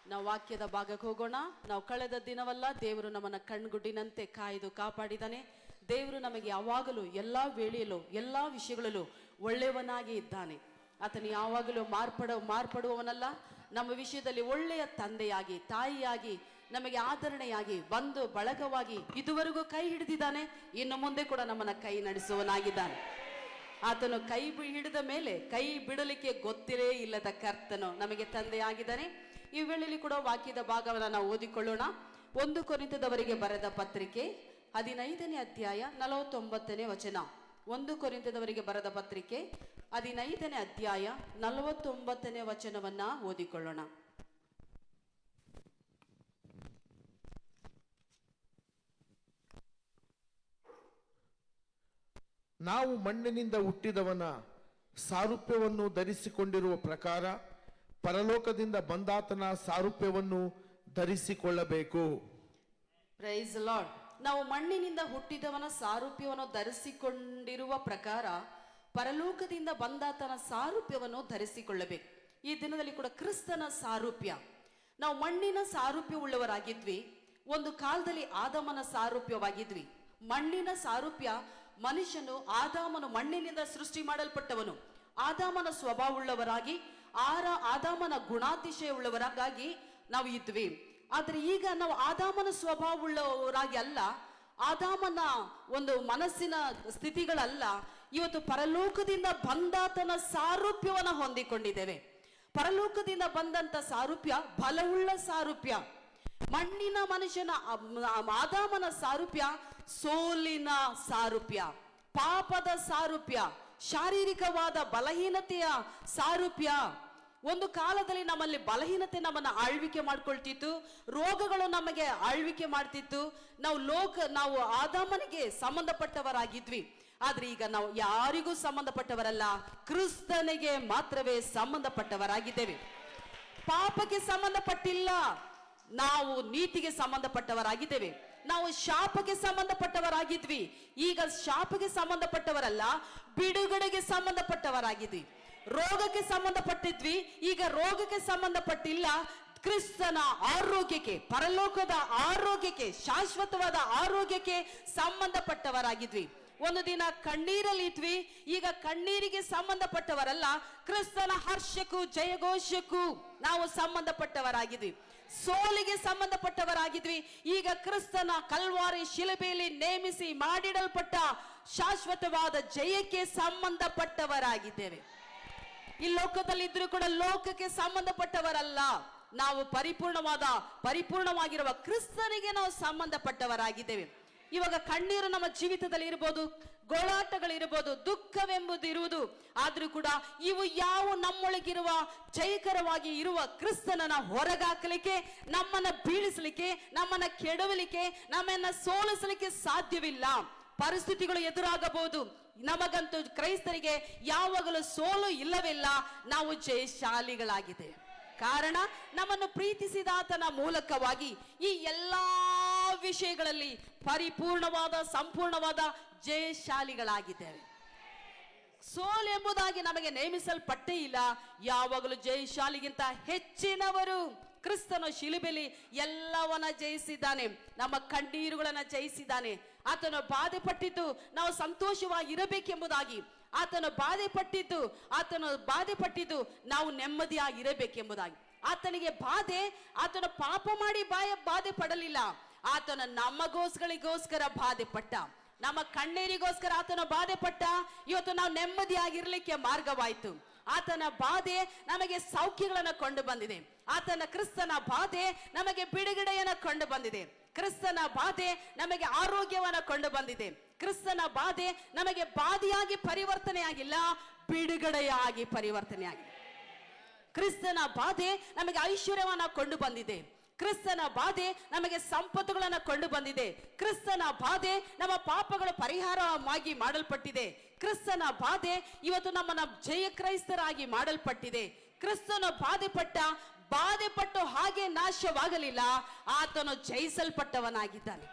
ನಾವು ವಾಕ್ಯದ ಭಾಗಕ್ಕೆ ಹೋಗೋಣ. ನಾವು ಕಳೆದ ದಿನವಲ್ಲ, ದೇವರು ನಮ್ಮನ್ನ ಕಣ್ಗುಡ್ಡಿನಂತೆ ಕಾಯ್ದು ಕಾಪಾಡಿದಾನೆ. ದೇವರು ನಮಗೆ ಯಾವಾಗಲೂ ಎಲ್ಲ ವೇಳೆಯಲ್ಲೂ ಎಲ್ಲ ವಿಷಯಗಳಲ್ಲೂ ಒಳ್ಳೆಯವನಾಗಿ ಇದ್ದಾನೆ. ಆತನು ಯಾವಾಗಲೂ ಮಾರ್ಪಡುವವನಲ್ಲ. ನಮ್ಮ ವಿಷಯದಲ್ಲಿ ಒಳ್ಳೆಯ ತಂದೆಯಾಗಿ, ತಾಯಿಯಾಗಿ, ನಮಗೆ ಆದರಣೆಯಾಗಿ, ಬಂಧು ಬಳಗವಾಗಿ ಇದುವರೆಗೂ ಕೈ ಹಿಡಿದಿದ್ದಾನೆ. ಇನ್ನು ಮುಂದೆ ಕೂಡ ನಮ್ಮನ್ನ ಕೈ ನಡೆಸುವನಾಗಿದ್ದಾನೆ. ಆತನು ಕೈ ಹಿಡಿದ ಮೇಲೆ ಕೈ ಬಿಡಲಿಕ್ಕೆ ಗೊತ್ತಿರೇ ಇಲ್ಲದ ಕರ್ತನು ನಮಗೆ ತಂದೆಯಾಗಿದ್ದಾನೆ. ಈ ವೇಳೆಯಲ್ಲಿ ಕೂಡ ವಾಕ್ಯದ ಭಾಗವನ್ನು ನಾವು ಓದಿಕೊಳ್ಳೋಣ. 1 ಕೊರಿಂಥದವರಿಗೆ ಬರೆದ ಪತ್ರಿಕೆ 15ನೇ ಅಧ್ಯಾಯ 49ನೇ ವಚನ. 1 ಕೊರಿಂಥದವರಿಗೆ ಬರೆದ ಪತ್ರಿಕೆ 15ನೇ ಅಧ್ಯಾಯ 49ನೇ ವಚನವನ್ನ ಓದಿಕೊಳ್ಳೋಣ. ನಾವು ಮಣ್ಣಿನಿಂದ ಹುಟ್ಟಿದವನ ಸಾರೂಪ್ಯವನ್ನು ಧರಿಸಿಕೊಂಡಿರುವ ಪ್ರಕಾರ ಪರಲೋಕದಿಂದ ಬಂದಾತನ ಸಾರೂಪ್ಯವನ್ನು ಧರಿಸಿಕೊಳ್ಳಬೇಕು. Price lord. ನಾವು ಮಣ್ಣಿನಿಂದ ಹುಟ್ಟಿದವನ ಸಾರೂಪ್ಯವನ್ನು ಧರಿಸಿಕೊಂಡಿರುವ ಪ್ರಕಾರ ಪರಲೋಕದಿಂದ ಬಂದಾತನ ಸಾರೂಪ್ಯವನ್ನು ಧರಿಸಿಕೊಳ್ಳಬೇಕು. ಈ ದಿನದಲ್ಲಿ ಕೂಡ ಕ್ರಿಸ್ತನ ಸಾರೂಪ್ಯ. ನಾವು ಮಣ್ಣಿನ ಸಾರೂಪ್ಯ ಉಳ್ಳವರಾಗಿದ್ವಿ. ಒಂದು ಕಾಲದಲ್ಲಿ ಆದಾಮನ ಸಾರೂಪ್ಯವಾಗಿದ್ವಿ. ಮಣ್ಣಿನ ಸಾರೂಪ್ಯ. ಮನುಷ್ಯನು ಆದಾಮನು ಮಣ್ಣಿನಿಂದ ಸೃಷ್ಟಿ ಮಾಡಲ್ಪಟ್ಟವನು. ಆದಾಮನ ಸ್ವಭಾವವುಳ್ಳವರಾಗಿ ಆದಾಮನ ಗುಣಾತಿಶಯ ಉಳ್ಳವರಾಗಿ ನಾವು ಇದ್ವಿ. ಆದ್ರೆ ಈಗ ನಾವು ಆದಾಮನ ಸ್ವಭಾವವುಳ್ಳವರಾಗಿ ಅಲ್ಲ, ಆದಾಮನ ಒಂದು ಮನಸ್ಸಿನ ಸ್ಥಿತಿಗಳಲ್ಲ. ಇವತ್ತು ಪರಲೋಕದಿಂದ ಬಂದಾತನ ಸಾರೂಪ್ಯವನ್ನು ಹೊಂದಿಕೊಂಡಿದ್ದೇವೆ. ಪರಲೋಕದಿಂದ ಬಂದಂತ ಸಾರೂಪ್ಯ ಬಲವುಳ್ಳ ಸಾರೂಪ್ಯ. ಮಣ್ಣಿನ ಮನುಷ್ಯನ ಆದಾಮನ ಸಾರೂಪ್ಯ ಸೋಲಿನ ಸಾರೂಪ್ಯ, ಪಾಪದ ಸಾರೂಪ್ಯ, ಶಾರೀರಿಕವಾದ ಬಲಹೀನತೆಯ ಸಾರೂಪ್ಯ. ಒಂದು ಕಾಲದಲ್ಲಿ ನಮ್ಮಲ್ಲಿ ಬಲಹೀನತೆ ನಮ್ಮನ್ನ ಆಳ್ವಿಕೆ ಮಾಡ್ಕೊಳ್ತಿತ್ತು, ರೋಗಗಳು ನಮಗೆ ಆಳ್ವಿಕೆ ಮಾಡ್ತಿತ್ತು. ನಾವು ಆದಾಮನಿಗೆ ಸಂಬಂಧಪಟ್ಟವರಾಗಿದ್ವಿ. ಆದ್ರೆ ಈಗ ನಾವು ಯಾರಿಗೂ ಸಂಬಂಧಪಟ್ಟವರಲ್ಲ, ಕ್ರಿಸ್ತನಿಗೆ ಮಾತ್ರವೇ ಸಂಬಂಧಪಟ್ಟವರಾಗಿದ್ದೇವೆ. ಪಾಪಕ್ಕೆ ಸಂಬಂಧಪಟ್ಟಿಲ್ಲ, ನಾವು ನೀತಿಗೆ ಸಂಬಂಧಪಟ್ಟವರಾಗಿದ್ದೇವೆ. ನಾವು ಶಾಪಕ್ಕೆ ಸಂಬಂಧಪಟ್ಟವರಾಗಿದ್ವಿ, ಈಗ ಶಾಪಕ್ಕೆ ಸಂಬಂಧಪಟ್ಟವರಲ್ಲ, ಬಿಡುಗಡೆಗೆ ಸಂಬಂಧಪಟ್ಟವರಾಗಿದ್ವಿ. ರೋಗಕ್ಕೆ ಸಂಬಂಧಪಟ್ಟಿದ್ವಿ, ಈಗ ರೋಗಕ್ಕೆ ಸಂಬಂಧಪಟ್ಟಿಲ್ಲ, ಕ್ರಿಸ್ತನ ಆರೋಗ್ಯಕ್ಕೆ, ಪರಲೋಕದ ಆರೋಗ್ಯಕ್ಕೆ, ಶಾಶ್ವತವಾದ ಆರೋಗ್ಯಕ್ಕೆ ಸಂಬಂಧಪಟ್ಟವರಾಗಿದ್ವಿ. ಒಂದು ದಿನ ಕಣ್ಣೀರಲ್ಲಿ ಇದ್ವಿ, ಈಗ ಕಣ್ಣೀರಿಗೆ ಸಂಬಂಧಪಟ್ಟವರಲ್ಲ, ಕ್ರಿಸ್ತನ ಹರ್ಷಕ್ಕೂ ಜಯಘೋಷಕ್ಕೂ ನಾವು ಸಂಬಂಧಪಟ್ಟವರಾಗಿದ್ವಿ. ಸೋಲಿಗೆ ಸಂಬಂಧಪಟ್ಟವರಾಗಿದ್ವಿ, ಈಗ ಕ್ರಿಸ್ತನ ಕಲ್ವಾರಿ ಶಿಲುಬೆಯಲ್ಲಿ ನೇಮಿಸಿ ಮಾಡಿಡಲ್ಪಟ್ಟ ಶಾಶ್ವತವಾದ ಜಯಕ್ಕೆ ಸಂಬಂಧಪಟ್ಟವರಾಗಿದ್ದೇವೆ. ಈ ಲೋಕದಲ್ಲಿ ಇದ್ರೂ ಕೂಡ ಲೋಕಕ್ಕೆ ಸಂಬಂಧಪಟ್ಟವರಲ್ಲ, ನಾವು ಪರಿಪೂರ್ಣವಾಗಿರುವ ಕ್ರಿಸ್ತನಿಗೆ ನಾವು ಸಂಬಂಧಪಟ್ಟವರಾಗಿದ್ದೇವೆ. ಇವಾಗ ಕಣ್ಣೀರು ನಮ್ಮ ಜೀವಿತದಲ್ಲಿ ಇರಬಹುದು, ಗೋಳಾಟಗಳಿರಬಹುದು, ದುಃಖವೆಂಬುದು ಇರುವುದು. ಆದ್ರೂ ಕೂಡ ಇವು ಯಾವ ನಮ್ಮೊಳಗಿರುವ ಜಯಕರವಾಗಿ ಇರುವ ಕ್ರಿಸ್ತನನ್ನ ಹೊರಗಾಕಲಿಕ್ಕೆ, ನಮ್ಮನ್ನ ಬೀಳಿಸಲಿಕ್ಕೆ, ನಮ್ಮನ್ನ ಕೆಡವಲಿಕ್ಕೆ, ನಮ್ಮನ್ನ ಸೋಲಿಸಲಿಕ್ಕೆ ಸಾಧ್ಯವಿಲ್ಲ. ಪರಿಸ್ಥಿತಿಗಳು ಎದುರಾಗಬಹುದು, ನಮಗಂತೂ ಕ್ರೈಸ್ತರಿಗೆ ಯಾವಾಗಲೂ ಸೋಲು ಇಲ್ಲವಿಲ್ಲ. ನಾವು ಜಯಶಾಲಿಗಳಾಗಿದೆ. ಕಾರಣ ನಮ್ಮನ್ನು ಪ್ರೀತಿಸಿದ ಆತನ ಮೂಲಕವಾಗಿ ಈ ಎಲ್ಲಾ ವಿಷಯಗಳಲ್ಲಿ ಪರಿಪೂರ್ಣವಾದ ಸಂಪೂರ್ಣವಾದ ಜಯಶಾಲಿಗಳಾಗಿದ್ದೇವೆ. ಸೋಲು ಎಂಬುದಾಗಿ ನಮಗೆ ನೇಮಿಸಲ್ಪಟ್ಟೇ ಇಲ್ಲ. ಯಾವಾಗಲೂ ಜಯಶಾಲಿಗಿಂತ ಹೆಚ್ಚಿನವರು. ಕ್ರಿಸ್ತನ ಶಿಲುಬೆಯಲ್ಲಿ ಎಲ್ಲವನ್ನ ಜಯಿಸಿದ್ದಾನೆ, ನಮ್ಮ ಕಣ್ಣೀರುಗಳನ್ನ ಜಯಿಸಿದ್ದಾನೆ. ಆತನು ಬಾಧೆ ಪಟ್ಟಿದ್ದು ನಾವು ಸಂತೋಷವಾಗಿ ಇರಬೇಕೆಂಬುದಾಗಿ, ಆತನು ಬಾಧೆ ಪಟ್ಟಿದ್ದು ನಾವು ನೆಮ್ಮದಿಯಾಗಿರಬೇಕೆಂಬುದಾಗಿ. ಆತನಿಗೆ ಬಾಧೆ, ಆತನು ಪಾಪ ಮಾಡಿ ಬಾಧೆ ಪಡಲಿಲ್ಲ, ಆತನ ನಮಗೋಸ್ಕರ ಬಾಧೆ ಪಟ್ಟ, ನಮ್ಮ ಕಣ್ಣೀರಿಗೋಸ್ಕರ ಆತನ ಬಾಧೆ ಪಟ್ಟ. ಇವತ್ತು ನಾವು ನೆಮ್ಮದಿಯಾಗಿರ್ಲಿಕ್ಕೆ ಮಾರ್ಗವಾಯಿತು. ಆತನ ಬಾಧೆ ನಮಗೆ ಸೌಖ್ಯಗಳನ್ನು ಕೊಂಡು ಬಂದಿದೆ. ಕ್ರಿಸ್ತನ ಬಾಧೆ ನಮಗೆ ಬಿಡುಗಡೆಯನ್ನು ಕೊಂಡು ಬಂದಿದೆ. ಕ್ರಿಸ್ತನ ಬಾಧೆ ನಮಗೆ ಆರೋಗ್ಯವನ್ನು ಕೊಂಡು ಬಂದಿದೆ. ಕ್ರಿಸ್ತನ ಬಾಧೆ ನಮಗೆ ಬಾಧೆಯಾಗಿ ಪರಿವರ್ತನೆಯಾಗಿಲ್ಲ, ಬಿಡುಗಡೆಯಾಗಿ ಪರಿವರ್ತನೆಯಾಗಿದೆ. ಕ್ರಿಸ್ತನ ಬಾಧೆ ನಮಗೆ ಐಶ್ವರ್ಯವನ್ನು ಕೊಂಡು ಬಂದಿದೆ. ಕ್ರಿಸ್ತನ ಬಾಧೆ ನಮಗೆ ಸಂಪತ್ತುಗಳನ್ನು ಕೊಂಡು ಬಂದಿದೆ. ಕ್ರಿಸ್ತನ ಬಾಧೆ ನಮ್ಮ ಪಾಪಗಳ ಪರಿಹಾರವಾಗಿ ಮಾಡಲ್ಪಟ್ಟಿದೆ. ಕ್ರಿಸ್ತನ ಬಾಧೆ ಇವತ್ತು ನಮ್ಮನ್ನ ಜಯ ಕ್ರೈಸ್ತರಾಗಿ ಮಾಡಲ್ಪಟ್ಟಿದೆ. ಕ್ರಿಸ್ತನ ಬಾಧೆ ಪಟ್ಟು ಹಾಗೆ ನಾಶವಾಗಲಿಲ್ಲ, ಆತನು ಜಯಿಸಲ್ಪಟ್ಟವನಾಗಿದ್ದಾನೆ.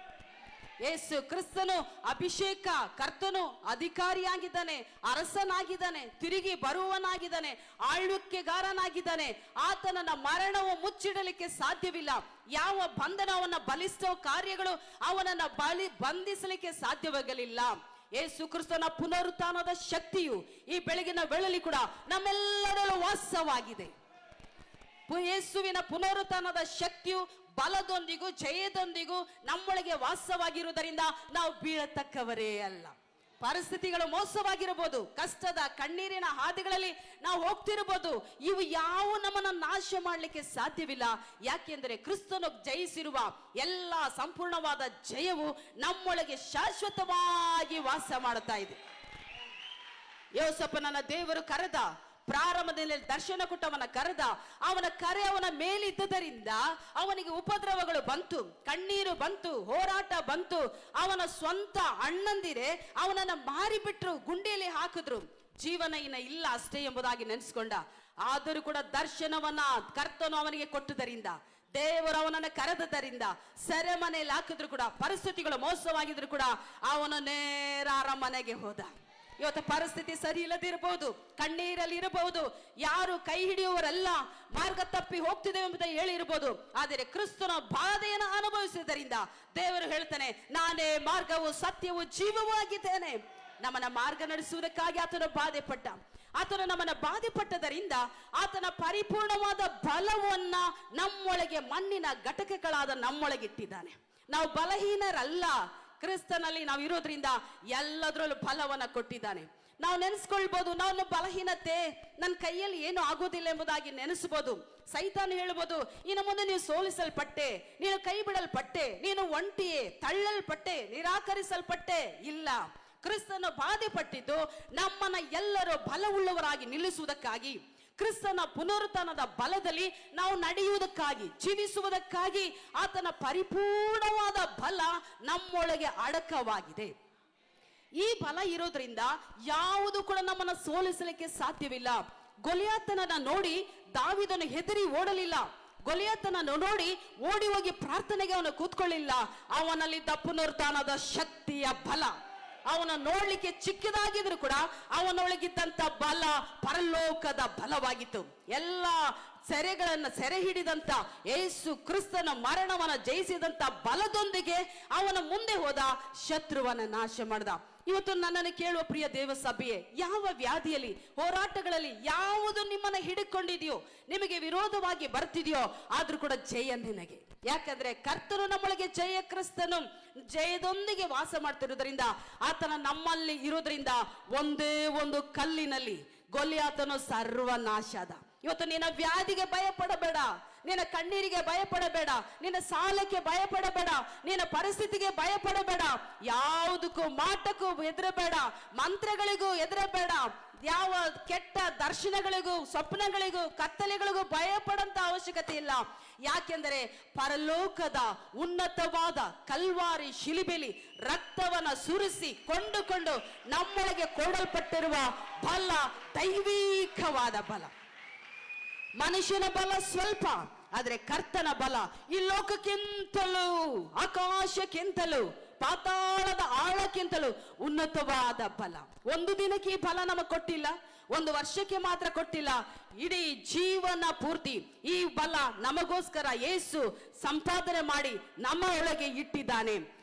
ಯೇಸು ಕ್ರಿಸ್ತನು ಅಭಿಷೇಕ ಕರ್ತನು ಅಧಿಕಾರಿಯಾಗಿದ್ದಾನೆ, ಅರಸನಾಗಿದ್ದಾನೆ, ತಿರುಗಿ ಬರುವವನಾಗಿದ್ದಾನೆ, ಆಳ್ವಿಕೆಗಾರನಾಗಿದ್ದಾನೆ. ಆತನನ್ನ ಮರಣವು ಮುಚ್ಚಿಡಲಿಕ್ಕೆ ಸಾಧ್ಯವಿಲ್ಲ. ಯಾವ ಬಂಧನವನ್ನ ಬಲಿಷ್ಠ ಕಾರ್ಯಗಳು ಅವನನ್ನ ಬಂಧಿಸಲಿಕ್ಕೆ ಸಾಧ್ಯವಾಗಲಿಲ್ಲ. ಯೇಸು ಕ್ರಿಸ್ತನ ಪುನರುತ್ಥಾನದ ಶಕ್ತಿಯು ಈ ಬೆಳಗಿನ ವೇಳೆಯಲ್ಲಿ ಕೂಡ ನಮ್ಮೆಲ್ಲರಲ್ಲೂ ವಾಸವಾಗಿದೆ. ಯೇಸುವಿನ ಪುನರುತ್ಥಾನದ ಶಕ್ತಿಯು ಬಲದೊಂದಿಗೂ ಜಯದೊಂದಿಗೂ ನಮ್ಮೊಳಗೆ ವಾಸವಾಗಿರುವುದರಿಂದ ನಾವು ಬೀಳತಕ್ಕವರೇ ಅಲ್ಲ. ಪರಿಸ್ಥಿತಿಗಳು ಮೋಸವಾಗಿರಬಹುದು, ಕಷ್ಟದ ಕಣ್ಣೀರಿನ ಹಾದಿಗಳಲ್ಲಿ ನಾವು ಹೋಗ್ತಿರಬಹುದು, ಇವು ಯಾವ ನಮ್ಮನ್ನ ನಾಶ ಮಾಡಲಿಕ್ಕೆ ಸಾಧ್ಯವಿಲ್ಲ. ಯಾಕೆಂದ್ರೆ ಕ್ರಿಸ್ತನು ಜಯಿಸಿರುವ ಎಲ್ಲ ಸಂಪೂರ್ಣವಾದ ಜಯವು ನಮ್ಮೊಳಗೆ ಶಾಶ್ವತವಾಗಿ ವಾಸ ಮಾಡುತ್ತಾ ಇದೆ. ಯೋಸೇಫನನ್ನ ದೇವರು ಕರೆದ, ಪ್ರಾರಂಭದಲ್ಲಿ ದರ್ಶನ ಕೊಟ್ಟವನ ಕರೆದ, ಅವನ ಕರೆ ಅವನ ಮೇಲಿದ್ದರಿಂದ ಅವನಿಗೆ ಉಪದ್ರವಗಳು ಬಂತು, ಕಣ್ಣೀರು ಬಂತು, ಹೋರಾಟ ಬಂತು. ಅವನ ಸ್ವಂತ ಅಣ್ಣಂದಿರೆ ಅವನನ್ನ ಮಾರಿಬಿಟ್ರು, ಗುಂಡಿಯಲ್ಲಿ ಹಾಕಿದ್ರು. ಜೀವನ ಇನ್ನ ಇಲ್ಲ ಅಷ್ಟೇ ಎಂಬುದಾಗಿ ನೆನೆಸ್ಕೊಂಡ. ಆದರೂ ಕೂಡ ದರ್ಶನವನ್ನ ಕರ್ತನು ಅವನಿಗೆ ಕೊಟ್ಟುದರಿಂದ, ದೇವರು ಅವನನ್ನ ಕರೆದದ್ದರಿಂದ, ಸೆರೆಮನೆಯಲ್ಲಿ ಹಾಕಿದ್ರು ಕೂಡ, ಪರಿಸ್ಥಿತಿಗಳು ಮೋಸವಾಗಿದ್ರು ಕೂಡ ಅವನು ನೇರ ಅರಮನೆಗೆ ಹೋದ. ಇವತ್ತು ಪರಿಸ್ಥಿತಿ ಸರಿ ಇಲ್ಲದಿರಬಹುದು, ಕಣ್ಣೀರಲ್ಲಿ ಇರಬಹುದು, ಯಾರು ಕೈ ಹಿಡಿಯುವವರೆಲ್ಲ ಮಾರ್ಗ ತಪ್ಪಿ ಹೋಗ್ತಿದ್ದೇವೆ ಎಂಬುದು ಹೇಳಿರಬಹುದು. ಆದರೆ ಕ್ರಿಸ್ತನ ಬಾಧೆಯನ್ನು ಅನುಭವಿಸಿದ್ದರಿಂದ ದೇವರು ಹೇಳ್ತಾನೆ, ನಾನೇ ಮಾರ್ಗವು ಸತ್ಯವು ಜೀವವೂ ಆಗಿದ್ದೇನೆ. ನಮ್ಮನ್ನ ಮಾರ್ಗ ನಡೆಸುವುದಕ್ಕಾಗಿ ಆತನ ಬಾಧೆ ಪಟ್ಟ. ಆತನು ನಮ್ಮನ್ನ ಬಾಧೆ ಪಟ್ಟದರಿಂದ ಆತನ ಪರಿಪೂರ್ಣವಾದ ಬಲವನ್ನ ನಮ್ಮೊಳಗೆ, ಮಣ್ಣಿನ ಘಟಕಗಳಾದ ನಮ್ಮೊಳಗಿಟ್ಟಿದ್ದಾನೆ. ನಾವು ಬಲಹೀನರಲ್ಲ, ಕ್ರಿಸ್ತನಲ್ಲಿ ನಾವು ಇರೋದ್ರಿಂದ ಎಲ್ಲದರಲ್ಲೂ ಫಲವನ್ನ ಕೊಟ್ಟಿದ್ದಾನೆ. ನಾವು ನೆನೆಸ್ಕೊಳ್ಬಹುದು, ನಾನು ಬಲಹೀನತೆ, ನನ್ನ ಕೈಯಲ್ಲಿ ಏನು ಆಗೋದಿಲ್ಲ ಎಂಬುದಾಗಿ ನೆನೆಸಬಹುದು. ಸೈತಾನ್ ಹೇಳ್ಬೋದು, ಇನ್ನು ಮುಂದೆ ನೀವು ಸೋಲಿಸಲ್ಪಟ್ಟೆ, ನೀನು ಕೈ ಬಿಡಲ್ಪಟ್ಟೆ, ನೀನು ಒಂಟಿಯೇ, ತಳ್ಳಲ್ಪಟ್ಟೆ, ನಿರಾಕರಿಸಲ್ಪಟ್ಟೆ. ಇಲ್ಲ, ಕ್ರಿಸ್ತನ ಬಾಧೆ ಪಟ್ಟಿದ್ದು ನಮ್ಮನ್ನ ಎಲ್ಲರೂ ಬಲವುಳ್ಳವರಾಗಿ ನಿಲ್ಲಿಸುವುದಕ್ಕಾಗಿ, ಕ್ರಿಸ್ತನ ಪುನರುತ್ಥಾನದ ಬಲದಲ್ಲಿ ನಾವು ನಡೆಯುವುದಕ್ಕಾಗಿ, ಜೀವಿಸುವುದಕ್ಕಾಗಿ ಆತನ ಪರಿಪೂರ್ಣವಾದ ಬಲ ನಮ್ಮೊಳಗೆ ಅಡಕವಾಗಿದೆ. ಈ ಬಲ ಇರೋದ್ರಿಂದ ಯಾವುದು ಕೂಡ ನಮ್ಮನ್ನ ಸೋಲಿಸಲಿಕ್ಕೆ ಸಾಧ್ಯವಿಲ್ಲ. ಗೊಲಿಯಾತನನ್ನ ನೋಡಿ ದಾವೀದನು ಹೆದರಿ ಓಡಲಿಲ್ಲ. ಗೊಲಿಯಾತನನ್ನು ನೋಡಿ ಓಡಿ ಹೋಗಿ ಪ್ರಾರ್ಥನೆಗೆ ಅವನು ಕೂತ್ಕೊಳ್ಳಿಲ್ಲ. ಅವನಲ್ಲಿದ್ದ ಪುನರುತ್ಥಾನದ ಶಕ್ತಿಯ ಬಲ, ಅವನ ನೋಡ್ಲಿಕ್ಕೆ ಚಿಕ್ಕದಾಗಿದ್ರು ಕೂಡ ಅವನೊಳಗಿದ್ದಂತ ಬಲ ಪರಲೋಕದ ಬಲವಾಗಿತ್ತು. ಎಲ್ಲ ಸೆರೆಗಳನ್ನ ಸೆರೆ ಹಿಡಿದಂತ ಯೇಸು ಕ್ರಿಸ್ತನ ಮರಣವನ್ನ ಜಯಿಸಿದಂತ ಬಲದೊಂದಿಗೆ ಅವನ ಮುಂದೆ ಹೋದ, ಶತ್ರುವನ್ನ ನಾಶ ಮಾಡ್ದ. ಇವತ್ತು ನನ್ನನ್ನು ಕೇಳುವ ಪ್ರಿಯ ದೇವ ಸಭೆಯೇ, ಯಾವ ವ್ಯಾಧಿಯಲ್ಲಿ, ಹೋರಾಟಗಳಲ್ಲಿ ಯಾವುದು ನಿಮ್ಮನ್ನ ಹಿಡಿಕೊಂಡಿದೆಯೋ, ನಿಮಗೆ ವಿರೋಧವಾಗಿ ಬರ್ತಿದೆಯೋ, ಆದ್ರೂ ಕೂಡ ಜಯ ನಿನಗೆ. ಯಾಕಂದ್ರೆ ಕರ್ತನು ನಮ್ಮೊಳಗೆ ಜಯ ಕ್ರಿಸ್ತನು ಜಯದೊಂದಿಗೆ ವಾಸ ಮಾಡ್ತಿರೋದ್ರಿಂದ, ಆತನ ನಮ್ಮಲ್ಲಿ ಇರೋದ್ರಿಂದ ಒಂದೇ ಒಂದು ಕಲ್ಲಿನಲ್ಲಿ ಗೊಲಿಯಾತನು ಸರ್ವನಾಶದ. ಇವತ್ತು ನಿನ್ನ ವ್ಯಾಧಿಗೆ ಭಯ ಪಡಬೇಡ, ನಿನ್ನ ಕಣ್ಣೀರಿಗೆ ಭಯ ಪಡಬೇಡ, ನಿನ್ನ ಸಾಲಕ್ಕೆ ಭಯ ಪಡಬೇಡ, ನಿನ್ನ ಪರಿಸ್ಥಿತಿಗೆ ಭಯ ಪಡಬೇಡ, ಯಾವುದಕ್ಕೂ ಮಾಟಕ್ಕೂ ಹೆದರಬೇಡ, ಮಂತ್ರಗಳಿಗೂ ಹೆದರಬೇಡ, ಯಾವ ಕೆಟ್ಟ ದರ್ಶನಗಳಿಗೂ ಸ್ವಪ್ನಗಳಿಗೂ ಕತ್ತಲೆಗಳಿಗೂ ಭಯ ಪಡಂತ ಅವಶ್ಯಕತೆ ಇಲ್ಲ. ಯಾಕೆಂದರೆ ಪರಲೋಕದ ಉನ್ನತವಾದ ಕಲ್ವಾರಿ ಶಿಲುಬೆಲಿ ರಕ್ತವನ್ನ ಸುರಿಸಿ ಕೊಂಡುಕೊಂಡು ನಮ್ಮೊಳಗೆ ಕೊಡಲ್ಪಟ್ಟಿರುವ ಬಲ ದೈವಿಕವಾದ ಬಲ. ಮನುಷ್ಯನ ಬಲ ಸ್ವಲ್ಪ, ಆದ್ರೆ ಕರ್ತನ ಬಲ ಈ ಲೋಕಕ್ಕಿಂತಲೂ, ಆಕಾಶಕ್ಕಿಂತಲೂ, ಪಾತಾಳದ ಆಳಕ್ಕಿಂತಲೂ ಉನ್ನತವಾದ ಬಲ. ಒಂದು ದಿನಕ್ಕೆ ಈ ಬಲ ನಮಗೆ ಕೊಟ್ಟಿಲ್ಲ, ಒಂದು ವರ್ಷಕ್ಕೆ ಮಾತ್ರ ಕೊಟ್ಟಿಲ್ಲ, ಇಡೀ ಜೀವನ ಪೂರ್ತಿ ಈ ಬಲ ನಮಗೋಸ್ಕರ ಯೇಸು ಸಂಪಾದನೆ ಮಾಡಿ ನಮ್ಮ ಒಳಗೆ ಇಟ್ಟಿದ್ದಾನೆ.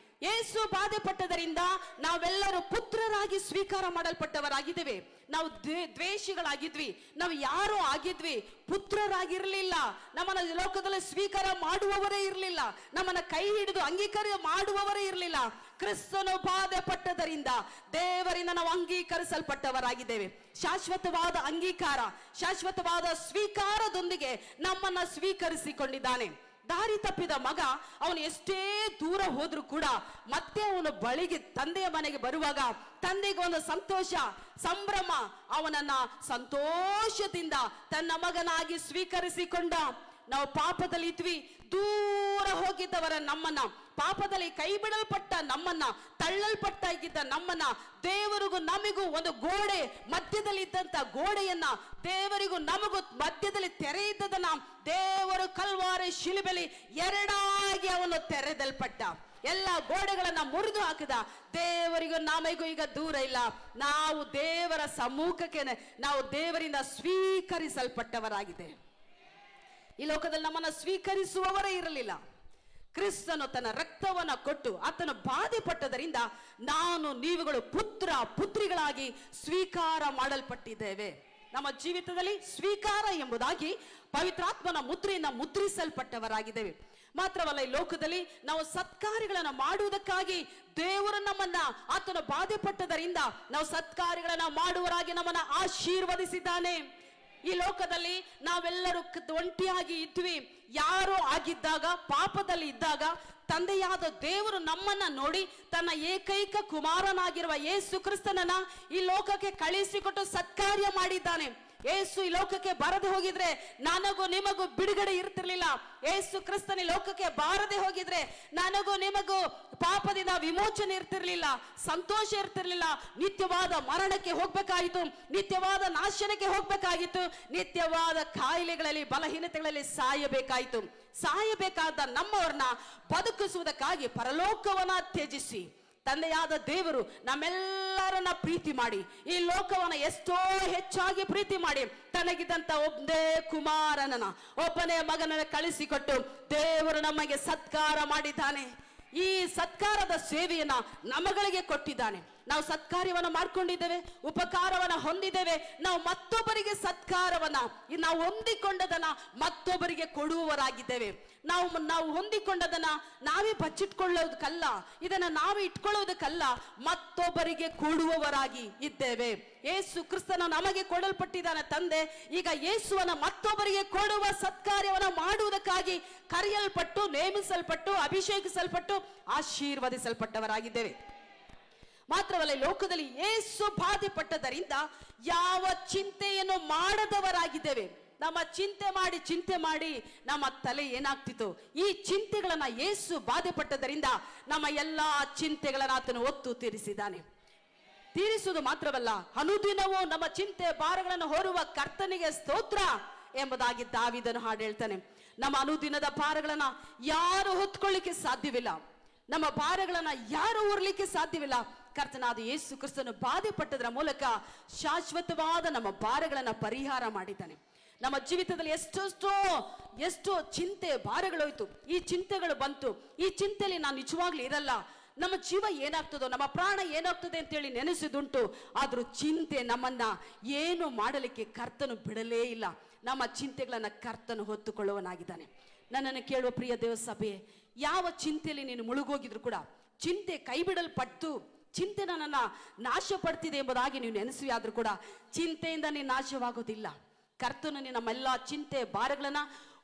ಯೇಸು ಬಾಧೆ ಪಟ್ಟದರಿಂದ ನಾವೆಲ್ಲರೂ ಪುತ್ರರಾಗಿ ಸ್ವೀಕಾರ ಮಾಡಲ್ಪಟ್ಟವರಾಗಿದ್ದೇವೆ. ನಾವು ದ್ವೇಷಿಗಳಾಗಿದ್ವಿ, ನಾವು ಯಾರೋ ಆಗಿದ್ವಿ, ಪುತ್ರರಾಗಿರ್ಲಿಲ್ಲ. ನಮ್ಮನ್ನ ಲೋಕದಲ್ಲಿ ಸ್ವೀಕಾರ ಮಾಡುವವರೇ ಇರಲಿಲ್ಲ, ನಮ್ಮನ್ನ ಕೈ ಹಿಡಿದು ಅಂಗೀಕಾರ ಮಾಡುವವರೇ ಇರಲಿಲ್ಲ. ಕ್ರಿಸ್ತನು ಬಾಧೆ ಪಟ್ಟದರಿಂದ ದೇವರಿಂದ ನಾವು ಅಂಗೀಕರಿಸಲ್ಪಟ್ಟವರಾಗಿದ್ದೇವೆ. ಶಾಶ್ವತವಾದ ಅಂಗೀಕಾರ, ಶಾಶ್ವತವಾದ ಸ್ವೀಕಾರದೊಂದಿಗೆ ನಮ್ಮನ್ನ ಸ್ವೀಕರಿಸಿಕೊಂಡಿದ್ದಾನೆ. ದಾರಿ ತಪ್ಪಿದ ಮಗ ಅವನು ಎಷ್ಟೇ ದೂರ ಹೋದ್ರೂ ಕೂಡ ಮತ್ತೆ ಅವನು ಬಳಿಗೆ ತಂದೆಯ ಮನೆಗೆ ಬರುವಾಗ ತಂದೆಗೆ ಒಂದು ಸಂತೋಷ, ಸಂಭ್ರಮ. ಅವನನ್ನ ಸಂತೋಷದಿಂದ ತನ್ನ ಮಗನಾಗಿ ಸ್ವೀಕರಿಸಿಕೊಂಡ. ನಾವು ಪಾಪದಲ್ಲಿ ಇದ್ವಿ, ದೂರ ಹೋಗಿದ್ದವರ ನಮ್ಮನ್ನ, ಪಾಪದಲ್ಲಿ ಕೈ ಬಿಡಲ್ಪಟ್ಟ ನಮ್ಮನ್ನ, ತಳ್ಳಲ್ಪಟ್ಟಾಗಿದ್ದ ನಮ್ಮನ್ನ, ದೇವರಿಗೂ ನಮಗೂ ಒಂದು ಗೋಡೆ ಮಧ್ಯದಲ್ಲಿ ಇದ್ದಂತ ಗೋಡೆಯನ್ನ ದೇವರಿಗೂ ನಮಗೂ ಮಧ್ಯದಲ್ಲಿ ತೆರೆ ಇದ್ದದನ್ನ ದೇವರು ಕಲ್ವಾರಿ ಶಿಲುಬೆಲಿ ಎರಡಾಗಿ ಅವನು ತೆರೆದಲ್ಪಟ್ಟ. ಎಲ್ಲ ಗೋಡೆಗಳನ್ನ ಮುರಿದು ಹಾಕಿದ. ದೇವರಿಗೂ ನಮಗೂ ಈಗ ದೂರ ಇಲ್ಲ. ನಾವು ದೇವರ ಸಮ್ಮುಖಕ್ಕೆ, ನಾವು ದೇವರಿಂದ ಸ್ವೀಕರಿಸಲ್ಪಟ್ಟವರಾಗಿದೆ. ಈ ಲೋಕದಲ್ಲಿ ನಮ್ಮನ್ನು ಸ್ವೀಕರಿಸುವವರೇ ಇರಲಿಲ್ಲ. ಕ್ರಿಸ್ತನು ತನ್ನ ರಕ್ತವನ್ನ ಕೊಟ್ಟು ಆತನು ಬಾಧೆ ಪಟ್ಟದರಿಂದ ನಾನು ನೀವುಗಳು ಪುತ್ರ ಪುತ್ರಿಗಳಾಗಿ ಸ್ವೀಕಾರ ಮಾಡಲ್ಪಟ್ಟಿದ್ದೇವೆ. ನಮ್ಮ ಜೀವಿತದಲ್ಲಿ ಸ್ವೀಕಾರ ಎಂಬುದಾಗಿ ಪವಿತ್ರಾತ್ಮನ ಮುದ್ರೆಯಿಂದ ಮುದ್ರಿಸಲ್ಪಟ್ಟವರಾಗಿದ್ದೇವೆ. ಮಾತ್ರವಲ್ಲ, ಈ ಲೋಕದಲ್ಲಿ ನಾವು ಸತ್ಕಾರ್ಯಗಳನ್ನು ಮಾಡುವುದಕ್ಕಾಗಿ ದೇವರು ನಮ್ಮನ್ನ ಆತನು ಬಾಧೆ ಪಟ್ಟದರಿಂದ ನಾವು ಸತ್ಕಾರ್ಯಗಳನ್ನ ಮಾಡುವರಾಗಿ ನಮ್ಮನ್ನ ಆಶೀರ್ವದಿಸಿದ್ದಾನೆ. ಈ ಲೋಕದಲ್ಲಿ ನಾವೆಲ್ಲರೂ ಒಂಟಿಯಾಗಿ ಇದ್ವಿ. ಯಾರೋ ಆಗಿದ್ದಾಗ, ಪಾಪದಲ್ಲಿ ಇದ್ದಾಗ ತಂದೆಯಾದ ದೇವರು ನಮ್ಮನ್ನ ನೋಡಿ ತನ್ನ ಏಕೈಕ ಕುಮಾರನಾಗಿರುವ ಯೇಸು ಕ್ರಿಸ್ತನನ್ನ ಈ ಲೋಕಕ್ಕೆ ಕಳಿಸಿಕೊಟ್ಟು ಸತ್ಕಾರ್ಯ ಮಾಡಿದ್ದಾನೆ. ಯೇಸು ಈ ಲೋಕಕ್ಕೆ ಬರದೆ ಹೋಗಿದ್ರೆ ನನಗೂ ನಿಮಗೂ ಬಿಡುಗಡೆ ಇರ್ತಿರ್ಲಿಲ್ಲ. ಯೇಸು ಕ್ರಿಸ್ತನ ಲೋಕಕ್ಕೆ ಬಾರದೆ ಹೋಗಿದ್ರೆ ನನಗೂ ನಿಮಗೂ ಪಾಪದಿಂದ ವಿಮೋಚನೆ ಇರ್ತಿರ್ಲಿಲ್ಲ, ಸಂತೋಷ ಇರ್ತಿರ್ಲಿಲ್ಲ. ನಿತ್ಯವಾದ ಮರಣಕ್ಕೆ ಹೋಗ್ಬೇಕಾಗಿತ್ತು, ನಿತ್ಯವಾದ ನಾಶನಕ್ಕೆ ಹೋಗ್ಬೇಕಾಗಿತ್ತು, ನಿತ್ಯವಾದ ಕಾಯಿಲೆಗಳಲ್ಲಿ ಬಲಹೀನತೆಗಳಲ್ಲಿ ಸಾಯಬೇಕಾಯಿತು. ಸಾಯಬೇಕಾದ ನಮ್ಮವ್ರನ್ನ ಬದುಕಿಸುವುದಕ್ಕಾಗಿ ಪರಲೋಕವನ್ನ ತ್ಯಜಿಸಿ ತಂದೆಯಾದ ದೇವರು ನಮ್ಮೆಲ್ಲರನ್ನ ಪ್ರೀತಿ ಮಾಡಿ, ಈ ಲೋಕವನ್ನ ಎಷ್ಟೋ ಹೆಚ್ಚಾಗಿ ಪ್ರೀತಿ ಮಾಡಿ ತನಗಿದ್ದಂತ ಒಬ್ಬನೇ ಕುಮಾರನನ್ನ, ಒಬ್ಬನೇ ಮಗನನ್ನ ಕಳಿಸಿಕೊಟ್ಟು ದೇವರು ನಮಗೆ ಸತ್ಕಾರ ಮಾಡಿದ್ದಾನೆ. ಈ ಸತ್ಕಾರದ ಸೇವೆಯನ್ನ ನಮಗಳಿಗೆ ಕೊಟ್ಟಿದ್ದಾನೆ. ನಾವು ಸತ್ಕಾರ್ಯವನ್ನು ಮಾಡ್ಕೊಂಡಿದ್ದೇವೆ, ಉಪಕಾರವನ್ನ ಹೊಂದಿದ್ದೇವೆ. ನಾವು ಮತ್ತೊಬ್ಬರಿಗೆ ಸತ್ಕಾರವನ್ನ, ನಾವು ಹೊಂದಿಕೊಂಡದನ್ನ ಮತ್ತೊಬ್ಬರಿಗೆ ಕೊಡುವವರಾಗಿದ್ದೇವೆ. ನಾವು ಹೊಂದಿಕೊಂಡದನ್ನ ನಾವೇ ಬಚ್ಚಿಟ್ಕೊಳ್ಳೋದಕ್ಕಲ್ಲ, ಇದನ್ನ ನಾವೇ ಇಟ್ಕೊಳ್ಳೋದಕ್ಕಲ್ಲ, ಮತ್ತೊಬ್ಬರಿಗೆ ಕೊಡುವವರಾಗಿ ಇದ್ದೇವೆ. ಯೇಸು ಕ್ರಿಸ್ತನ ನಮಗೆ ಕೊಡಲ್ಪಟ್ಟಿದ್ದಾನೆ ತಂದೆ. ಈಗ ಯೇಸುವನ್ನ ಮತ್ತೊಬ್ಬರಿಗೆ ಕೊಡುವ ಸತ್ಕಾರ್ಯವನ್ನ ಮಾಡುವುದಕ್ಕಾಗಿ ಕರೆಯಲ್ಪಟ್ಟು, ನೇಮಿಸಲ್ಪಟ್ಟು, ಅಭಿಷೇಕಿಸಲ್ಪಟ್ಟು, ಆಶೀರ್ವದಿಸಲ್ಪಟ್ಟವರಾಗಿದ್ದೇವೆ. ಮಾತ್ರವಲ್ಲ, ಲೋಕದಲ್ಲಿ ಯೇಸು ಬಾಧೆ ಪಟ್ಟದರಿಂದ ಯಾವ ಚಿಂತೆಯನ್ನು ಮಾಡದವರಾಗಿದ್ದೇವೆ. ನಮ್ಮ ಚಿಂತೆ ಮಾಡಿ ನಮ್ಮ ತಲೆ ಏನಾಗ್ತಿತ್ತು, ಈ ಚಿಂತೆಗಳನ್ನ ಯೇಸು ಬಾಧೆ ಪಟ್ಟದರಿಂದ ನಮ್ಮ ಎಲ್ಲಾ ಚಿಂತೆಗಳನ್ನ ಆತನು ಹೊತ್ತು ತೀರಿಸುವುದು ಮಾತ್ರವಲ್ಲ, ಅನುದಿನವೂ ನಮ್ಮ ಚಿಂತೆ ಭಾರಗಳನ್ನು ಹೊರುವ ಕರ್ತನಿಗೆ ಸ್ತೋತ್ರ ಎಂಬುದಾಗಿ ದಾವೀದನು ಹಾಡು ಹೇಳ್ತಾನೆ. ನಮ್ಮ ಅನುದಿನದ ಭಾರಗಳನ್ನ ಯಾರು ಹೊತ್ಕೊಳ್ಳಿಕ್ಕೆ ಸಾಧ್ಯವಿಲ್ಲ, ನಮ್ಮ ಭಾರಗಳನ್ನ ಯಾರು ಹೊರಲಿಕ್ಕೆ ಸಾಧ್ಯವಿಲ್ಲ. ಕರ್ತನಾದ ಯೇಸು ಕ್ರಿಸ್ತನು ಬಾಧೆ ಪಟ್ಟದರ ಮೂಲಕ ಶಾಶ್ವತವಾದ ನಮ್ಮ ಭಾರಗಳನ್ನ ಪರಿಹಾರ ಮಾಡಿದ್ದಾನೆ. ನಮ್ಮ ಜೀವಿತದಲ್ಲಿ ಎಷ್ಟೋ ಚಿಂತೆ ಭಾರಗಳೋಯ್ತು, ಈ ಚಿಂತೆಗಳು ಬಂತು, ಈ ಚಿಂತೆಯಲ್ಲಿ ನಾನು ನಿಜವಾಗ್ಲೂ ಇರಲ್ಲ, ನಮ್ಮ ಜೀವ ಏನಾಗ್ತದೋ, ನಮ್ಮ ಪ್ರಾಣ ಏನಾಗ್ತದೆ ಅಂತೇಳಿ ನೆನೆಸಿದುಂಟು. ಆದ್ರೂ ಚಿಂತೆ ನಮ್ಮನ್ನ ಏನು ಮಾಡಲಿಕ್ಕೆ ಕರ್ತನು ಬಿಡಲೇ ಇಲ್ಲ. ನಮ್ಮ ಚಿಂತೆಗಳನ್ನ ಕರ್ತನು ಹೊತ್ತುಕೊಳ್ಳುವನಾಗಿದ್ದಾನೆ. ನನ್ನನ್ನು ಕೇಳುವ ಪ್ರಿಯ ದೇವ ಸಭೆ, ಯಾವ ಚಿಂತೆಯಲ್ಲಿ ನೀನು ಮುಳುಗೋಗಿದ್ರು ಕೂಡ, ಚಿಂತೆ ಕೈ ಬಿಡಲ್ಪಟ್ಟು ಚಿಂತೆ ನನ್ನನ್ನ ನಾಶ ಪಡ್ತಿದೆ ಎಂಬುದಾಗಿ ನೀವು ನೆನೆಸಿ ಆದ್ರೂ ಕೂಡ ಚಿಂತೆಯಿಂದ ನೀನು ನಾಶವಾಗೋದಿಲ್ಲ. ಕರ್ತನು ನಮ್ಮೆಲ್ಲ ಚಿಂತೆ ಭಾರಗಳನ್ನ